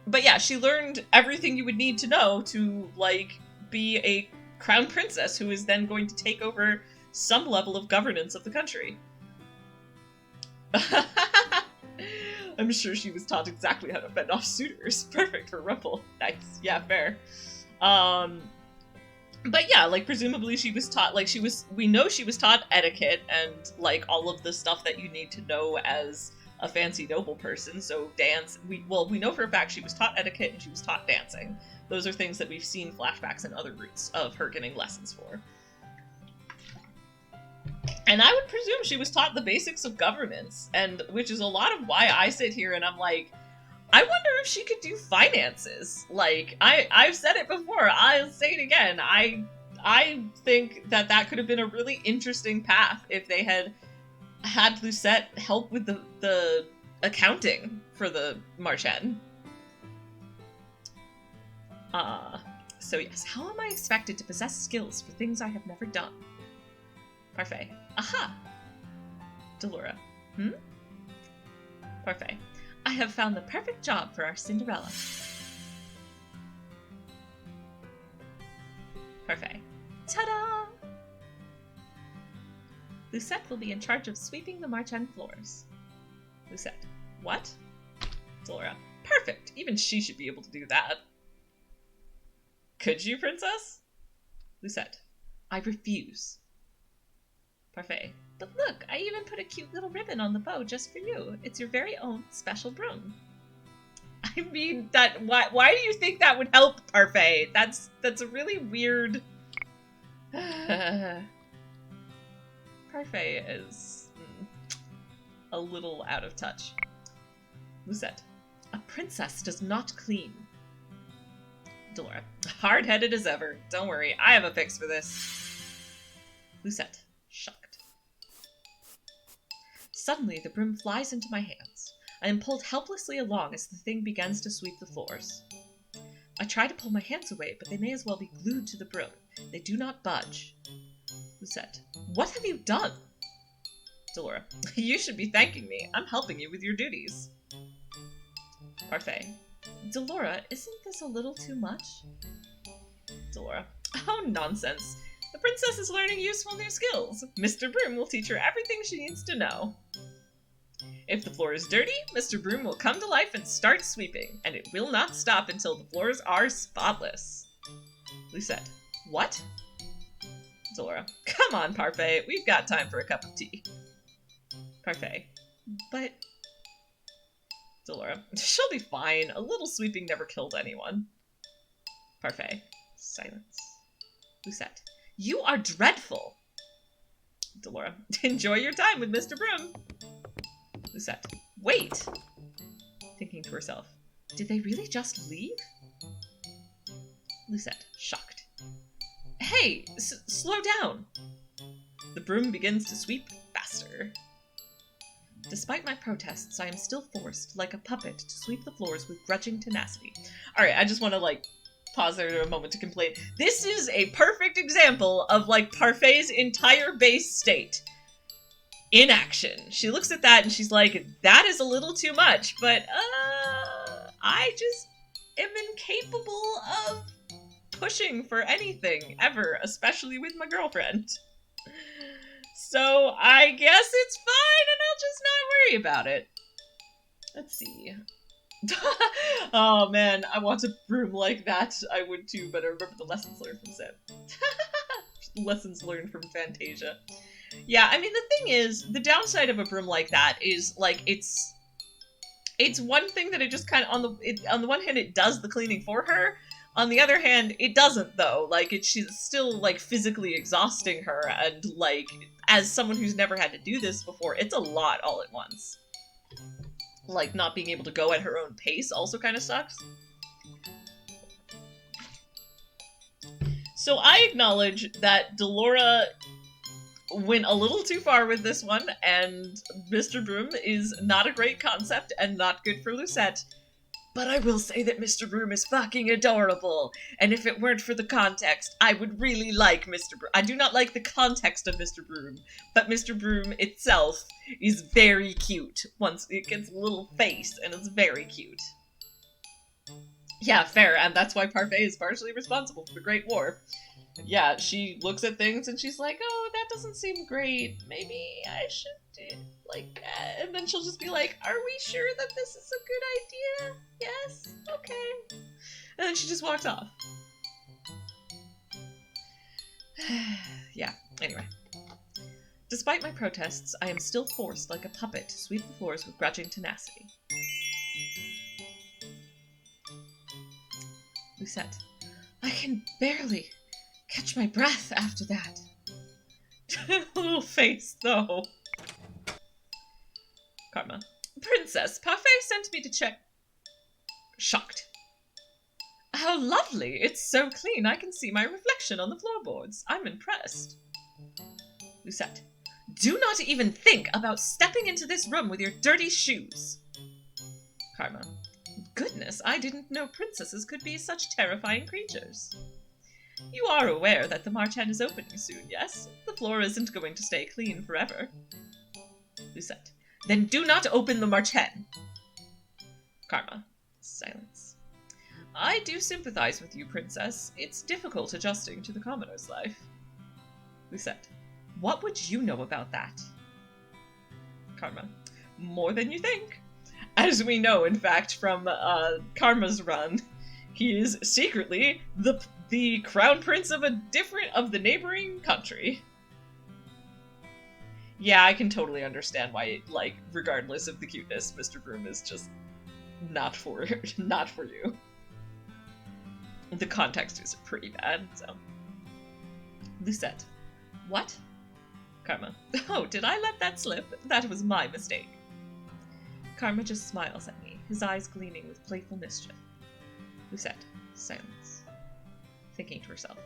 But yeah, she learned everything you would need to know to, like, be a crown princess who is then going to take over some level of governance of the country. I'm sure she was taught exactly how to fend off suitors. Perfect for Rumpel. Nice. Yeah, fair. But yeah, like, presumably she was taught, like, we know she was taught etiquette and, like, all of the stuff that you need to know as a fancy noble person. So dance, we know for a fact she was taught etiquette and she was taught dancing. Those are things that we've seen flashbacks and other routes of her getting lessons for. And I would presume she was taught the basics of governance, and which is a lot of why I sit here and I'm like, I wonder if she could do finances. Like, I've said it before, I'll say it again. I think that could have been a really interesting path if they had Lucette help with the accounting for the Marchen. So yes, how am I expected to possess skills for things I have never done? Parfait. Aha! Delora. Parfait. I have found the perfect job for our Cinderella. Parfait. Ta-da! Lucette will be in charge of sweeping the Marchen floors. Lucette. What? Delora. Perfect! Even she should be able to do that. Could you, princess? Lucette. I refuse. Parfait. But look, I even put a cute little ribbon on the bow just for you. It's your very own special broom. I mean, why do you think that would help, Parfait? That's a really weird... Parfait is a little out of touch. Lucette. A princess does not clean. Delora. Hard-headed as ever. Don't worry, I have a fix for this. Lucette. Shocked. Suddenly, the broom flies into my hands. I am pulled helplessly along as the thing begins to sweep the floors. I try to pull my hands away, but they may as well be glued to the broom. They do not budge. Lucette. What have you done? Delora. You should be thanking me. I'm helping you with your duties. Parfait. Delora, isn't this a little too much? Delora. Oh, nonsense. The princess is learning useful new skills. Mr. Broom will teach her everything she needs to know. If the floor is dirty, Mr. Broom will come to life and start sweeping, and it will not stop until the floors are spotless. Lucette. What? Delora. Come on, Parfait. We've got time for a cup of tea. Parfait. But... Delora. She'll be fine. A little sweeping never killed anyone. Parfait. Silence. Lucette. You are dreadful. Delora. Enjoy your time with Mr. Broom. Lucette. Wait! Thinking to herself. Did they really just leave? Lucette. Shocked. Hey! Slow down! The broom begins to sweep faster. Despite my protests, I am still forced, like a puppet, to sweep the floors with grudging tenacity. Alright, I just want to, like, pause there a moment to complain. This is a perfect example of, like, Parfait's entire base state in action. She looks at that and she's like, that is a little too much, but, I just am incapable of pushing for anything, ever, especially with my girlfriend. So I guess it's fine and I'll just not worry about it. Let's see. Oh man, I want a broom like that. I would too, but I remember the lessons learned from Zip. Lessons learned from Fantasia. Yeah, I mean, the thing is, the downside of a broom like that is, like, it's one thing that it just kind of, on the one hand, it does the cleaning for her. On the other hand, it doesn't, though. Like, she's still, like, physically exhausting her, and, like, as someone who's never had to do this before, it's a lot all at once. Like, not being able to go at her own pace also kind of sucks. So I acknowledge that Delora went a little too far with this one, and Mr. Broom is not a great concept and not good for Lucette. But I will say that Mr. Broom is fucking adorable, and if it weren't for the context, I would really like Mr. Broom. I do not like the context of Mr. Broom, but Mr. Broom itself is very cute. Once it gets a little face, and it's very cute. Yeah, fair, and that's why Parfait is partially responsible for the Great War. Yeah, she looks at things and she's like, oh, that doesn't seem great. Maybe I should do, like, and then she'll just be like, are we sure that this is a good idea? Yes? Okay. And then she just walks off. Yeah, anyway. Despite my protests, I am still forced like a puppet to sweep the floors with grudging tenacity. Lucette. I can barely catch my breath after that. Little face, though. Karma. Princess, Parfait sent me to check. Shocked. How lovely! It's so clean I can see my reflection on the floorboards. I'm impressed. Lucette. Do not even think about stepping into this room with your dirty shoes. Karma. Goodness, I didn't know princesses could be such terrifying creatures. You are aware that the March End is opening soon, yes? The floor isn't going to stay clean forever. Lucette. Then do not open the March End. Karma. Silence. I do sympathize with you, princess. It's difficult adjusting to the commoner's life. Lucette. What would you know about that? Karma. More than you think. As we know, in fact, from Karma's run, he is secretly the crown prince of the neighboring country. Yeah, I can totally understand why, like, regardless of the cuteness, Mr. Broom is just not for you. The context is pretty bad, so. Lucette. What? Karma. Oh, did I let that slip? That was my mistake. Karma just smiles at me, his eyes gleaming with playful mischief. Lucette. Silence. Thinking to herself.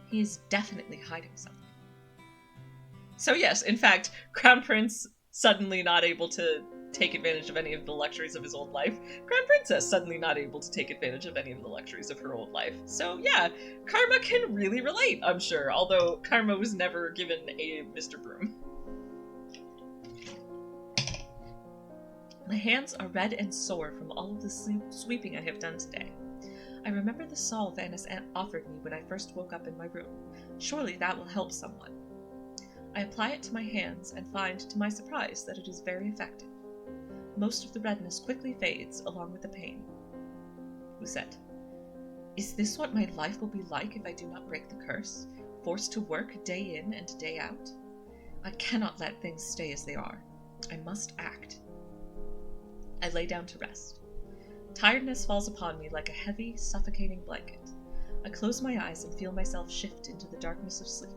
He is definitely hiding something. So yes, in fact, Crown Prince suddenly not able to take advantage of any of the luxuries of his old life. Crown Princess suddenly not able to take advantage of any of the luxuries of her old life. So yeah, Karma can really relate, I'm sure, although Karma was never given a Mr. Broom. My hands are red and sore from all of the sweeping I have done today. I remember the salve Anna's aunt offered me when I first woke up in my room. Surely that will help someone. I apply it to my hands and find, to my surprise, that it is very effective. Most of the redness quickly fades, along with the pain. Lucette. Is this what my life will be like if I do not break the curse? Forced to work day in and day out? I cannot let things stay as they are. I must act. I lay down to rest. Tiredness falls upon me like a heavy, suffocating blanket. I close my eyes and feel myself shift into the darkness of sleep.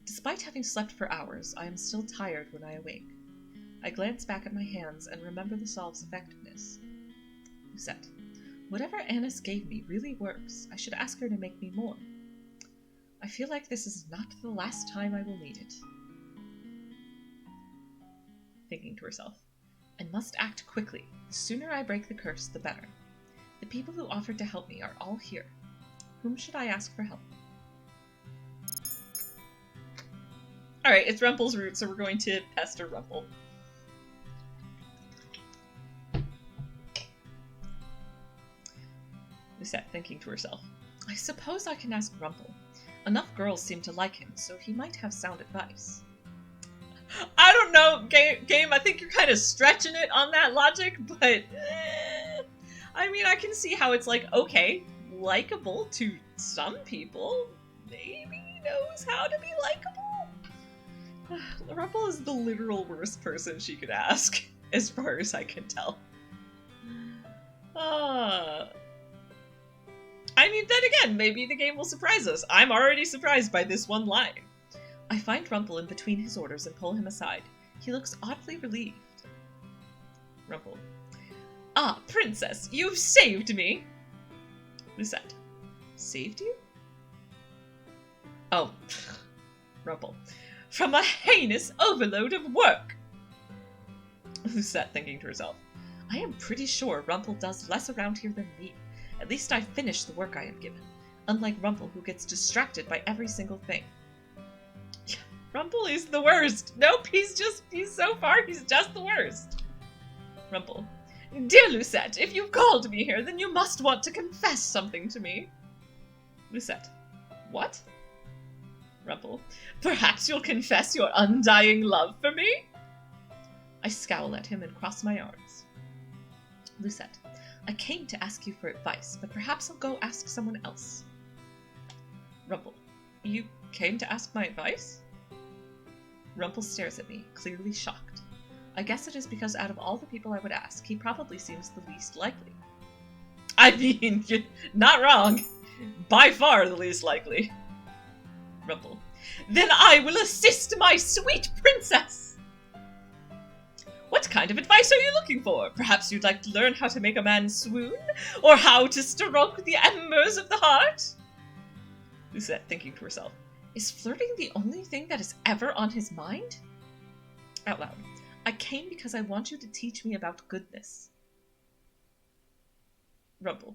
Despite having slept for hours, I am still tired when I awake. I glance back at my hands and remember the salve's effectiveness. Lucette. Whatever Annis gave me really works. I should ask her to make me more. I feel like this is not the last time I will need it. Thinking to herself. I must act quickly. The sooner I break the curse, the better. The people who offered to help me are all here. Whom should I ask for help? Alright, it's Rumpel's route, so we're going to pester Rumpel. Lucette thinking to herself. I suppose I can ask Rumpel. Enough girls seem to like him, so he might have sound advice. I don't know, game, I think you're kind of stretching it on that logic, but... I mean, I can see how it's like, okay, likable to some people. Maybe knows how to be likable. Rumpel is the literal worst person she could ask, as far as I can tell. I mean, then again, maybe the game will surprise us. I'm already surprised by this one line. I find Rumpel in between his orders and pull him aside. He looks oddly relieved. Rumpel. Ah, princess, you've saved me! Lucette. Saved you? Oh. Rumpel. From a heinous overload of work! Lucette thinking to herself. I am pretty sure Rumpel does less around here than me. At least I finish the work I am given. Unlike Rumpel, who gets distracted by every single thing. Rumpel is the worst! Nope, he's so far, he's just the worst! Rumpel. Dear Lucette, if you've called me here, then you must want to confess something to me. Lucette. What? Rumpel. Perhaps you'll confess your undying love for me? I scowl at him and cross my arms. Lucette. I came to ask you for advice, but perhaps I'll go ask someone else. Rumpel. You came to ask my advice? Rumpel stares at me, clearly shocked. I guess it is because out of all the people I would ask, he probably seems the least likely. I mean, you're not wrong. By far the least likely. Rumpel. Then I will assist my sweet princess! What kind of advice are you looking for? Perhaps you'd like to learn how to make a man swoon? Or how to stroke the embers of the heart? Lucette, thinking to herself. Is flirting the only thing that is ever on his mind? Out loud. I came because I want you to teach me about goodness. Rumpel.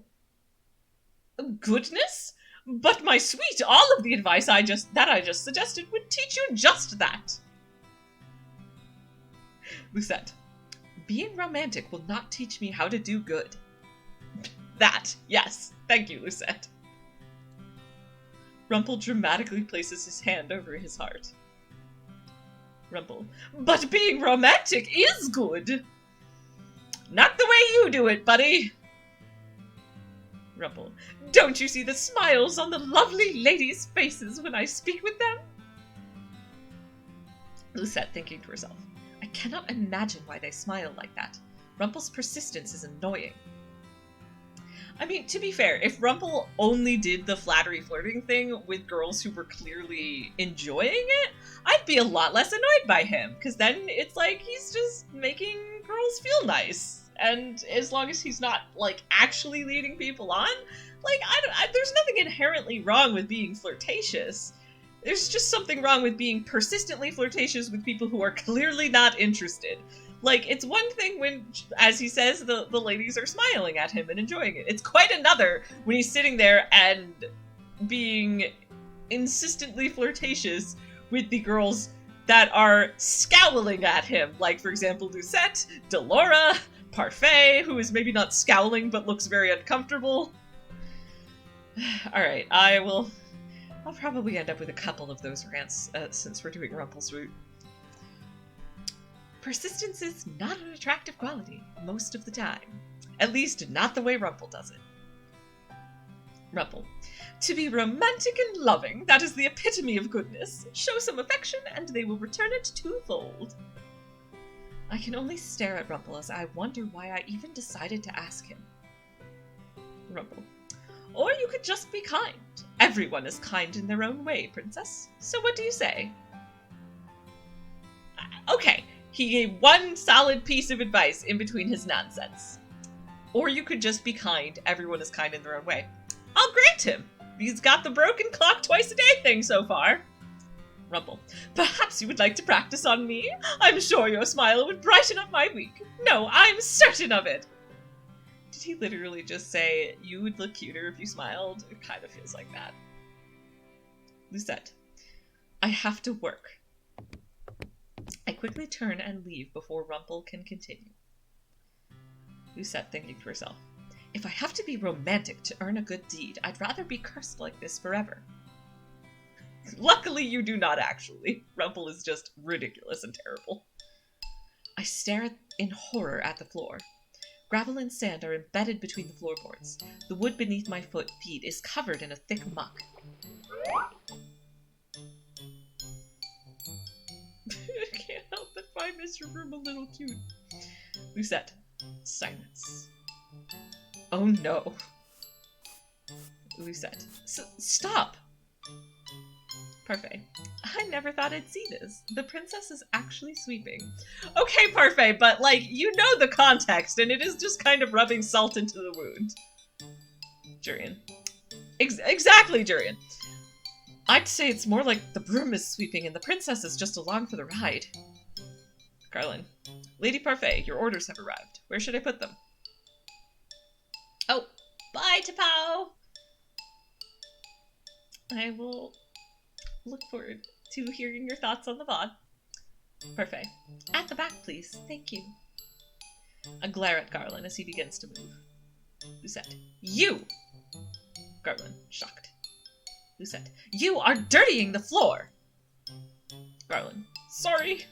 Goodness? But my sweet, all of the advice I just suggested would teach you just that. Lucette. Being romantic will not teach me how to do good. That, yes. Thank you, Lucette. Rumpel dramatically places his hand over his heart. Rumpel. But being romantic is good. Not the way you do it, buddy. Rumpel. Don't you see the smiles on the lovely ladies' faces when I speak with them? Lucette, thinking to herself. I cannot imagine why they smile like that. Rumpel's persistence is annoying. I mean, to be fair, if Rumpel only did the flattery flirting thing with girls who were clearly enjoying it, I'd be a lot less annoyed by him, because then it's like he's just making girls feel nice. And as long as he's not, like, actually leading people on, like, there's nothing inherently wrong with being flirtatious. There's just something wrong with being persistently flirtatious with people who are clearly not interested. Like, it's one thing when, as he says, the ladies are smiling at him and enjoying it. It's quite another when he's sitting there and being insistently flirtatious with the girls that are scowling at him. Like, for example, Lucette, Delora, Parfait, who is maybe not scowling but looks very uncomfortable. Alright, I'll probably end up with a couple of those rants since we're doing Rumpel's route. Persistence is not an attractive quality most of the time. At least not the way Rumpel does it. Rumpel. To be romantic and loving, that is the epitome of goodness. Show some affection and they will return it twofold. I can only stare at Rumpel as I wonder why I even decided to ask him. Rumpel. Or you could just be kind. Everyone is kind in their own way, princess. So what do you say? Okay. He gave one solid piece of advice in between his nonsense. Or you could just be kind. Everyone is kind in their own way. I'll grant him. He's got the broken clock twice a day thing so far. Rumpel. Perhaps you would like to practice on me? I'm sure your smile would brighten up my week. No, I'm certain of it. Did he literally just say, you would look cuter if you smiled? It kind of feels like that. Lucette. I have to work. I quickly turn and leave before Rumpel can continue. Lucette, thinking to herself. If I have to be romantic to earn a good deed, I'd rather be cursed like this forever. Luckily you do not actually. Rumpel is just ridiculous and terrible. I stare in horror at the floor. Gravel and sand are embedded between the floorboards. The wood beneath my feet is covered in a thick muck. I can't help but find Mr. Room a little cute. Lucette. Silence. Oh no. Lucette. Stop! Parfait. I never thought I'd see this. The princess is actually sweeping. Okay, Parfait, but, like, you know the context, and it is just kind of rubbing salt into the wound. Jurian. Exactly, Jurian. I'd say it's more like the broom is sweeping and the princess is just along for the ride. Garland. Lady Parfait, your orders have arrived. Where should I put them? Oh, bye, Tapao! I will look forward to hearing your thoughts on the VOD. Parfait. At the back, please. Thank you. I glare at Garland as he begins to move. Lucette. You! Garland, shocked. Lucette. You are dirtying the floor! Garland. Sorry!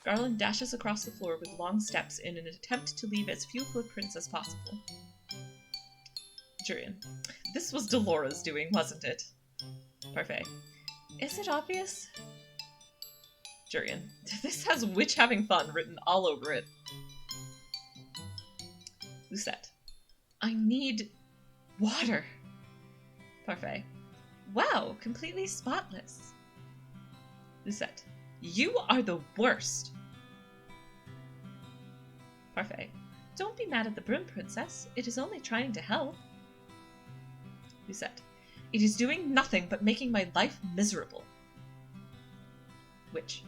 Garland dashes across the floor with long steps in an attempt to leave as few footprints as possible. Jurian. This was Delora's doing, wasn't it? Parfait. Is it obvious? Jurian. This has witch having fun written all over it. Lucette. I need water. Parfait. Wow, completely spotless. Lucette. You are the worst. Parfait. Don't be mad at the broom, princess. It is only trying to help. Lucette. It is doing nothing but making my life miserable. Witch.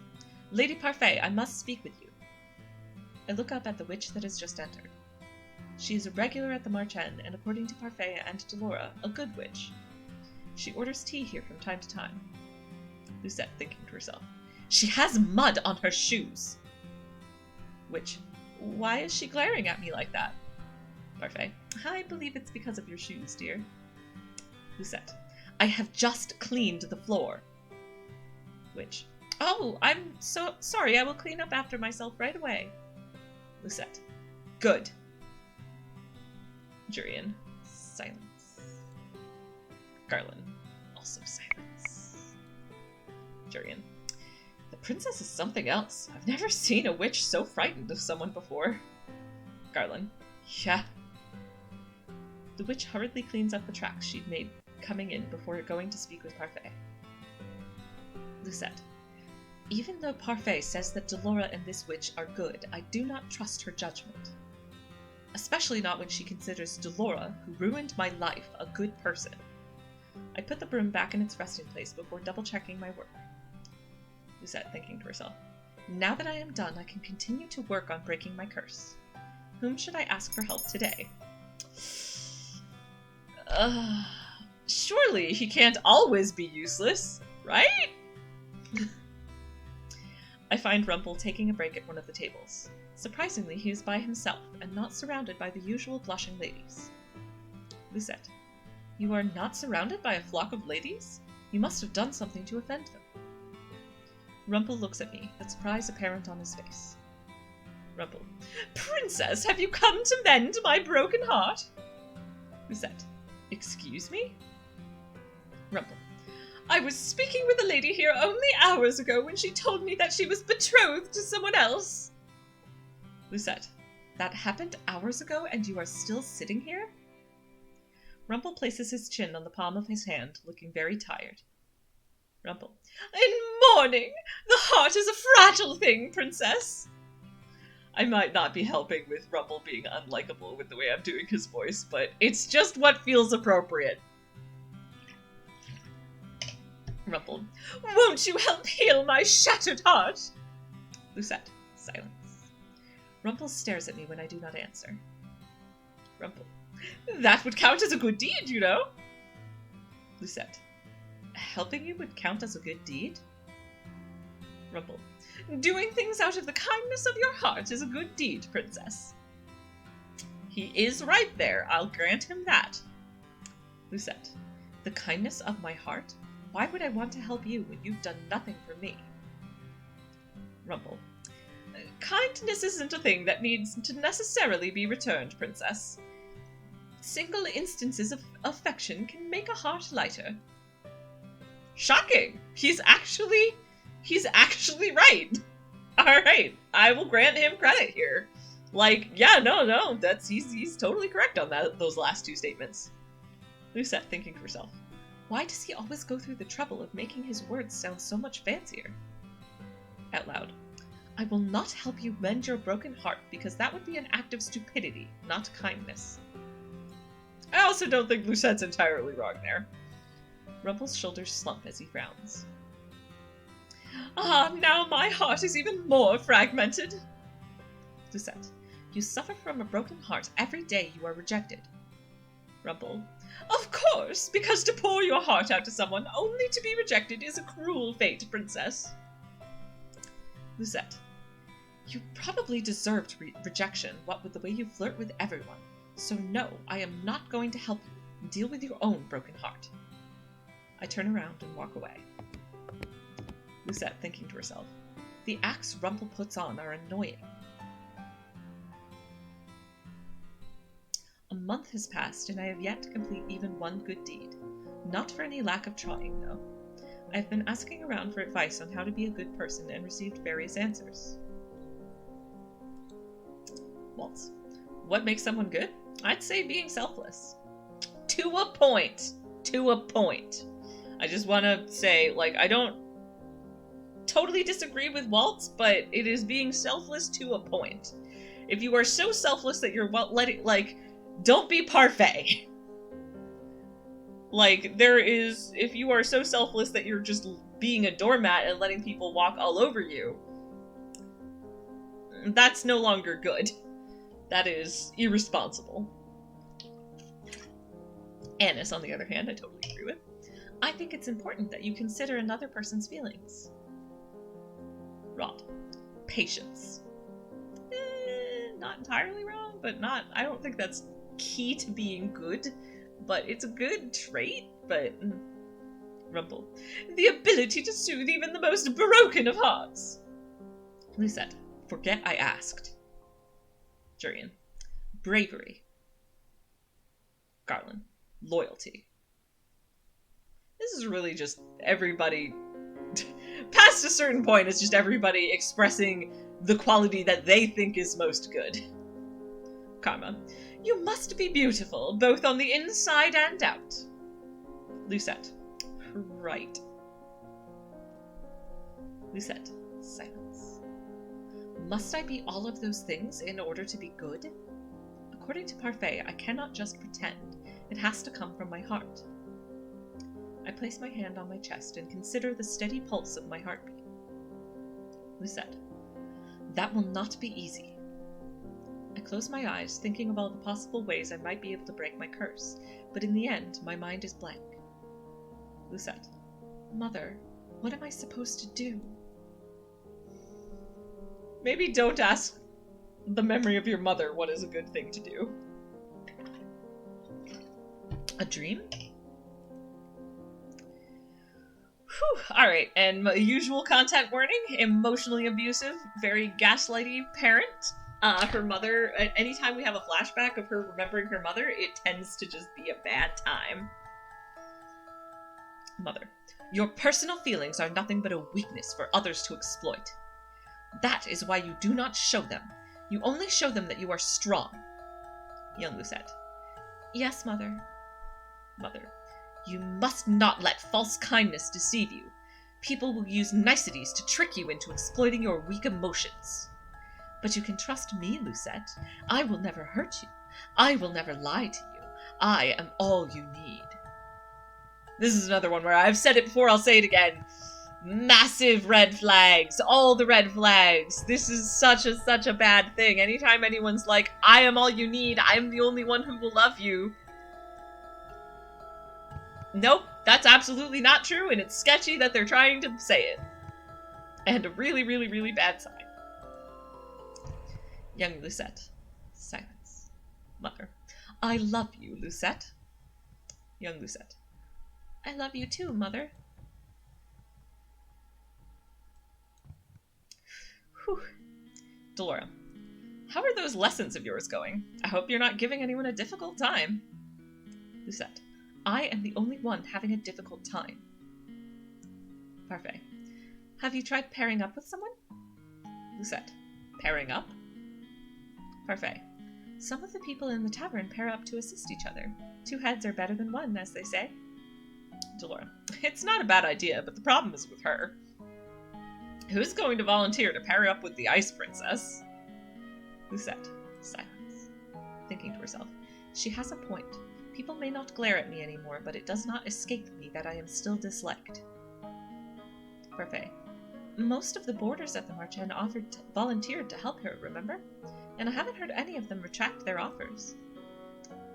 Lady Parfait, I must speak with you. I look up at the witch that has just entered. She is a regular at the March End, and according to Parfait and Delora, a good witch. She orders tea here from time to time. Lucette, thinking to herself. She has mud on her shoes. Witch. Why is she glaring at me like that? Parfait. I believe it's because of your shoes, dear. Lucette. I have just cleaned the floor. Witch. Oh, I'm so sorry. I will clean up after myself right away. Lucette. Good. Jurian. Silence. Garland. Also silence. Jurian. The princess is something else. I've never seen a witch so frightened of someone before. Garland. Yeah. The witch hurriedly cleans up the tracks she'd made coming in before going to speak with Parfait. Lucette. Even though Parfait says that Delora and this witch are good, I do not trust her judgment. Especially not when she considers Delora, who ruined my life, a good person. I put the broom back in its resting place before double-checking my work. Lucette, thinking to herself. Now that I am done, I can continue to work on breaking my curse. Whom should I ask for help today? Surely he can't always be useless, right? I find Rumpel taking a break at one of the tables. Surprisingly, he is by himself, and not surrounded by the usual blushing ladies. Lucette. You are not surrounded by a flock of ladies? You must have done something to offend them. Rumpel looks at me, with surprise apparent on his face. Rumpel. Princess, have you come to mend my broken heart? Lucette. Excuse me? Rumpel. I was speaking with a lady here only hours ago when she told me that she was betrothed to someone else. Lucette. That happened hours ago and you are still sitting here? Rumpel places his chin on the palm of his hand, looking very tired. Rumpel. In mourning! The heart is a fragile thing, princess! I might not be helping with Rumpel being unlikable with the way I'm doing his voice, but it's just what feels appropriate. Rumpel. Won't you help heal my shattered heart? Lucette. Silence. Rumpel stares at me when I do not answer. Rumpel. That would count as a good deed, you know. Lucette. Helping you would count as a good deed? Rumpel. Doing things out of the kindness of your heart is a good deed, princess. He is right there, I'll grant him that. Lucette. The kindness of my heart? Why would I want to help you when you've done nothing for me? Rumpel. Kindness isn't a thing that needs to necessarily be returned, princess. Single instances of affection can make a heart lighter. Shocking! He's actually right. Alright, I will grant him credit here. Like, yeah, no, he's totally correct on those last two statements. Lucette, thinking to herself. Why does he always go through the trouble of making his words sound so much fancier? Out loud. I will not help you mend your broken heart because that would be an act of stupidity, not kindness. I also don't think Lucette's entirely wrong there. Rumpel's shoulders slump as he frowns. Ah, now my heart is even more fragmented. Lucette. You suffer from a broken heart every day you are rejected. Rumpel. Of course, because to pour your heart out to someone only to be rejected is a cruel fate, princess. Lucette. You probably deserved rejection, what with the way you flirt with everyone. So no, I am not going to help you. Deal with your own broken heart. I turn around and walk away. Lucette, thinking to herself, the acts Rumpel puts on are annoying. A month has passed, and I have yet to complete even one good deed. Not for any lack of trying, though. I have been asking around for advice on how to be a good person and received various answers. Waltz. What makes someone good? I'd say being selfless. To a point. To a point. I just want to say, like, I don't totally disagree with Waltz, but it is being selfless to a point. If you are so selfless that you're don't be parfait. Like, if you are so selfless that you're just being a doormat and letting people walk all over you, that's no longer good. That is irresponsible. Annis, on the other hand, I totally agree with. I think it's important that you consider another person's feelings. Rod. Patience. Not entirely wrong, but I don't think that's key to being good, but it's a good trait, but... Rumpel. The ability to soothe even the most broken of hearts. Lucette. Forget I asked. Jurian. Bravery. Garland. Loyalty. This is really just everybody... Past a certain point, it's just everybody expressing the quality that they think is most good. Karma. You must be beautiful, both on the inside and out. Lucette. Right. Lucette. Silence. Must I be all of those things in order to be good? According to Parfait, I cannot just pretend. It has to come from my heart. I place my hand on my chest and consider the steady pulse of my heartbeat. Lucette. That will not be easy. I close my eyes, thinking of all the possible ways I might be able to break my curse, but in the end, my mind is blank. Lucette. Mother, what am I supposed to do? Maybe don't ask the memory of your mother what is a good thing to do. A dream? Whew. Alright, and my usual content warning, emotionally abusive, very gaslighty parent. Her mother, anytime we have a flashback of her remembering her mother, it tends to just be a bad time. Mother. Your personal feelings are nothing but a weakness for others to exploit. That is why you do not show them. You only show them that you are strong. Young Lucette. Yes, Mother. Mother. You must not let false kindness deceive you. People will use niceties to trick you into exploiting your weak emotions. But you can trust me, Lucette. I will never hurt you. I will never lie to you. I am all you need. This is another one where I've said it before, I'll say it again. Massive red flags. All the red flags. This is such a bad thing. Anytime anyone's like, I am all you need, I am the only one who will love you. Nope, that's absolutely not true, and it's sketchy that they're trying to say it. And a really, really, really bad sign. Young Lucette. Silence. Mother. I love you, Lucette. Young Lucette. I love you too, Mother. Whew. Delora. How are those lessons of yours going? I hope you're not giving anyone a difficult time. Lucette. I am the only one having a difficult time. Parfait. Have you tried pairing up with someone? Lucette. Pairing up? Parfait. Some of the people in the tavern pair up to assist each other. 2 heads are better than 1, as they say. Delora. It's not a bad idea, but the problem is with her. Who's going to volunteer to pair up with the Ice Princess? Lucette. Silence. Thinking to herself. She has a point. People may not glare at me anymore, but it does not escape me that I am still disliked. Parfait. Most of the boarders at the Marchand volunteered to help her, remember? And I haven't heard any of them retract their offers.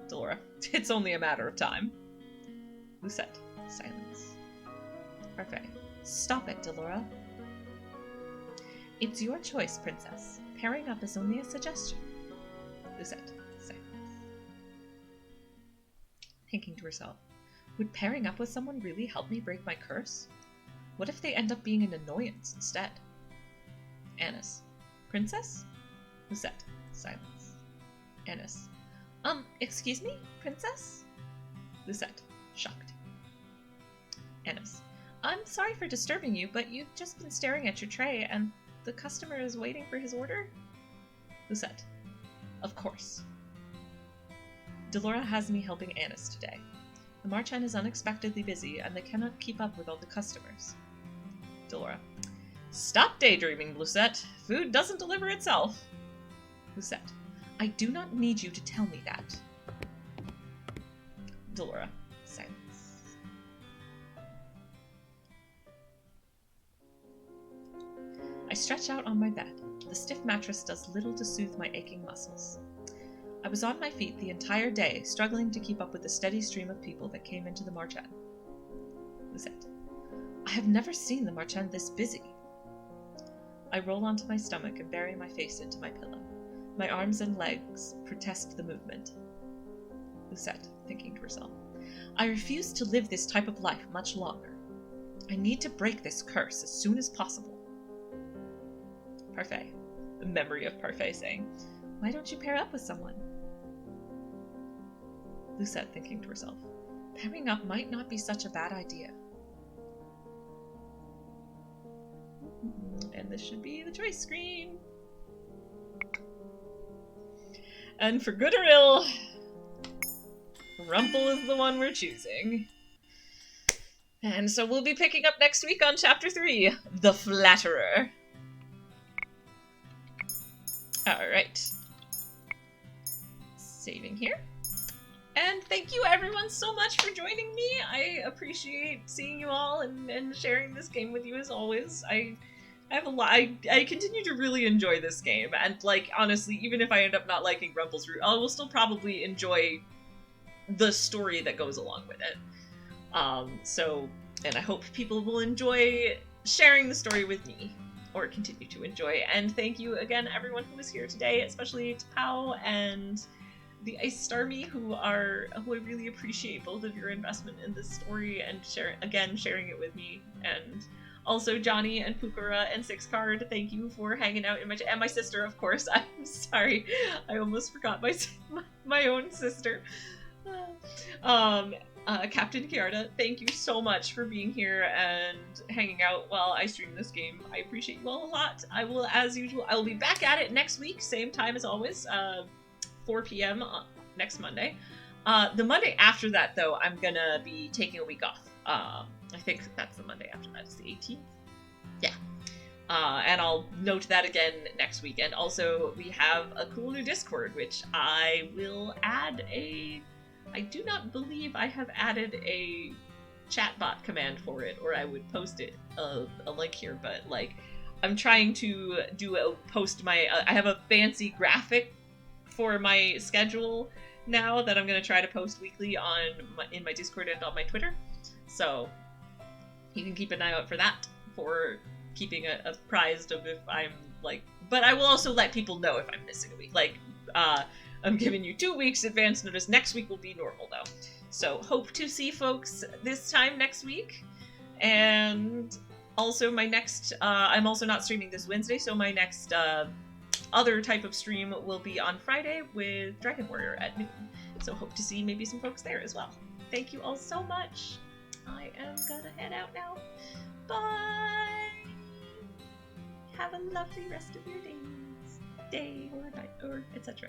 Delora. It's only a matter of time. Lucette. Silence. Parfait. Stop it, Delora. It's your choice, princess. Pairing up is only a suggestion. Lucette, silence. Thinking to herself, would pairing up with someone really help me break my curse? What if they end up being an annoyance instead? Annis, princess? Lucette, silence. Annis, excuse me, princess? Lucette, shocked. Annis, I'm sorry for disturbing you, but you've just been staring at your tray and the customer is waiting for his order? Lucette, of course. Delora has me helping Annis today. The Marchand is unexpectedly busy and they cannot keep up with all the customers. Delora, stop daydreaming, Lucette. Food doesn't deliver itself. Lucette, I do not need you to tell me that. Delora, silence. I stretch out on my bed. The stiff mattress does little to soothe my aching muscles. I was on my feet the entire day, struggling to keep up with the steady stream of people that came into the Marchand. Lucette, I have never seen the Marchand this busy. I roll onto my stomach and bury my face into my pillow. My arms and legs protest the movement. Lucette, thinking to herself, I refuse to live this type of life much longer. I need to break this curse as soon as possible. Parfait, the memory of Parfait saying, why don't you pair up with someone? Lucette, thinking to herself, pairing up might not be such a bad idea. And this should be the choice screen. And for good or ill, Rumpel is the one we're choosing. And so we'll be picking up next week on Chapter 3, The Flatterer. Alright. Saving here. And thank you everyone so much for joining me. I appreciate seeing you all and sharing this game with you as always. I have a lot. I continue to really enjoy this game, and like honestly, even if I end up not liking Rumpel's route, I will still probably enjoy the story that goes along with it. And I hope people will enjoy sharing the story with me, or continue to enjoy. And thank you again, everyone who was here today, especially to Pao and the Ice Starmie, who I really appreciate both of your investment in this story and sharing it with me. And also Johnny and Pukura and Six Card, thank you for hanging out in and my sister, of course. I'm sorry, I almost forgot my own sister. Captain Kiarda, thank you so much for being here and hanging out while I stream this game. I appreciate you all a lot. I will, as usual, I will be back at it next week, same time as always, 4 p.m. Next Monday. The Monday after that, though, I'm gonna be taking a week off. I think that's the Monday after that. It's the 18th? Yeah. And I'll note that again next week. And also, we have a cool new Discord, which I will add I do not believe I have added a chatbot command for it, or I would post it, a link here, but, like, I'm trying to I have a fancy graphic for my schedule now that I'm going to try to post weekly in my Discord and on my Twitter. So you can keep an eye out for that, for keeping apprised of if I'm, like, but I will also let people know if I'm missing a week. Like, I'm giving you 2 weeks advance notice. Next week will be normal, though. So hope to see folks this time next week. And also my next, I'm also not streaming this Wednesday, so my next other type of stream will be on Friday with Dragon Warrior at noon. So hope to see maybe some folks there as well. Thank you all so much. I am gonna head out now. Bye! Have a lovely rest of your day or night, or etc.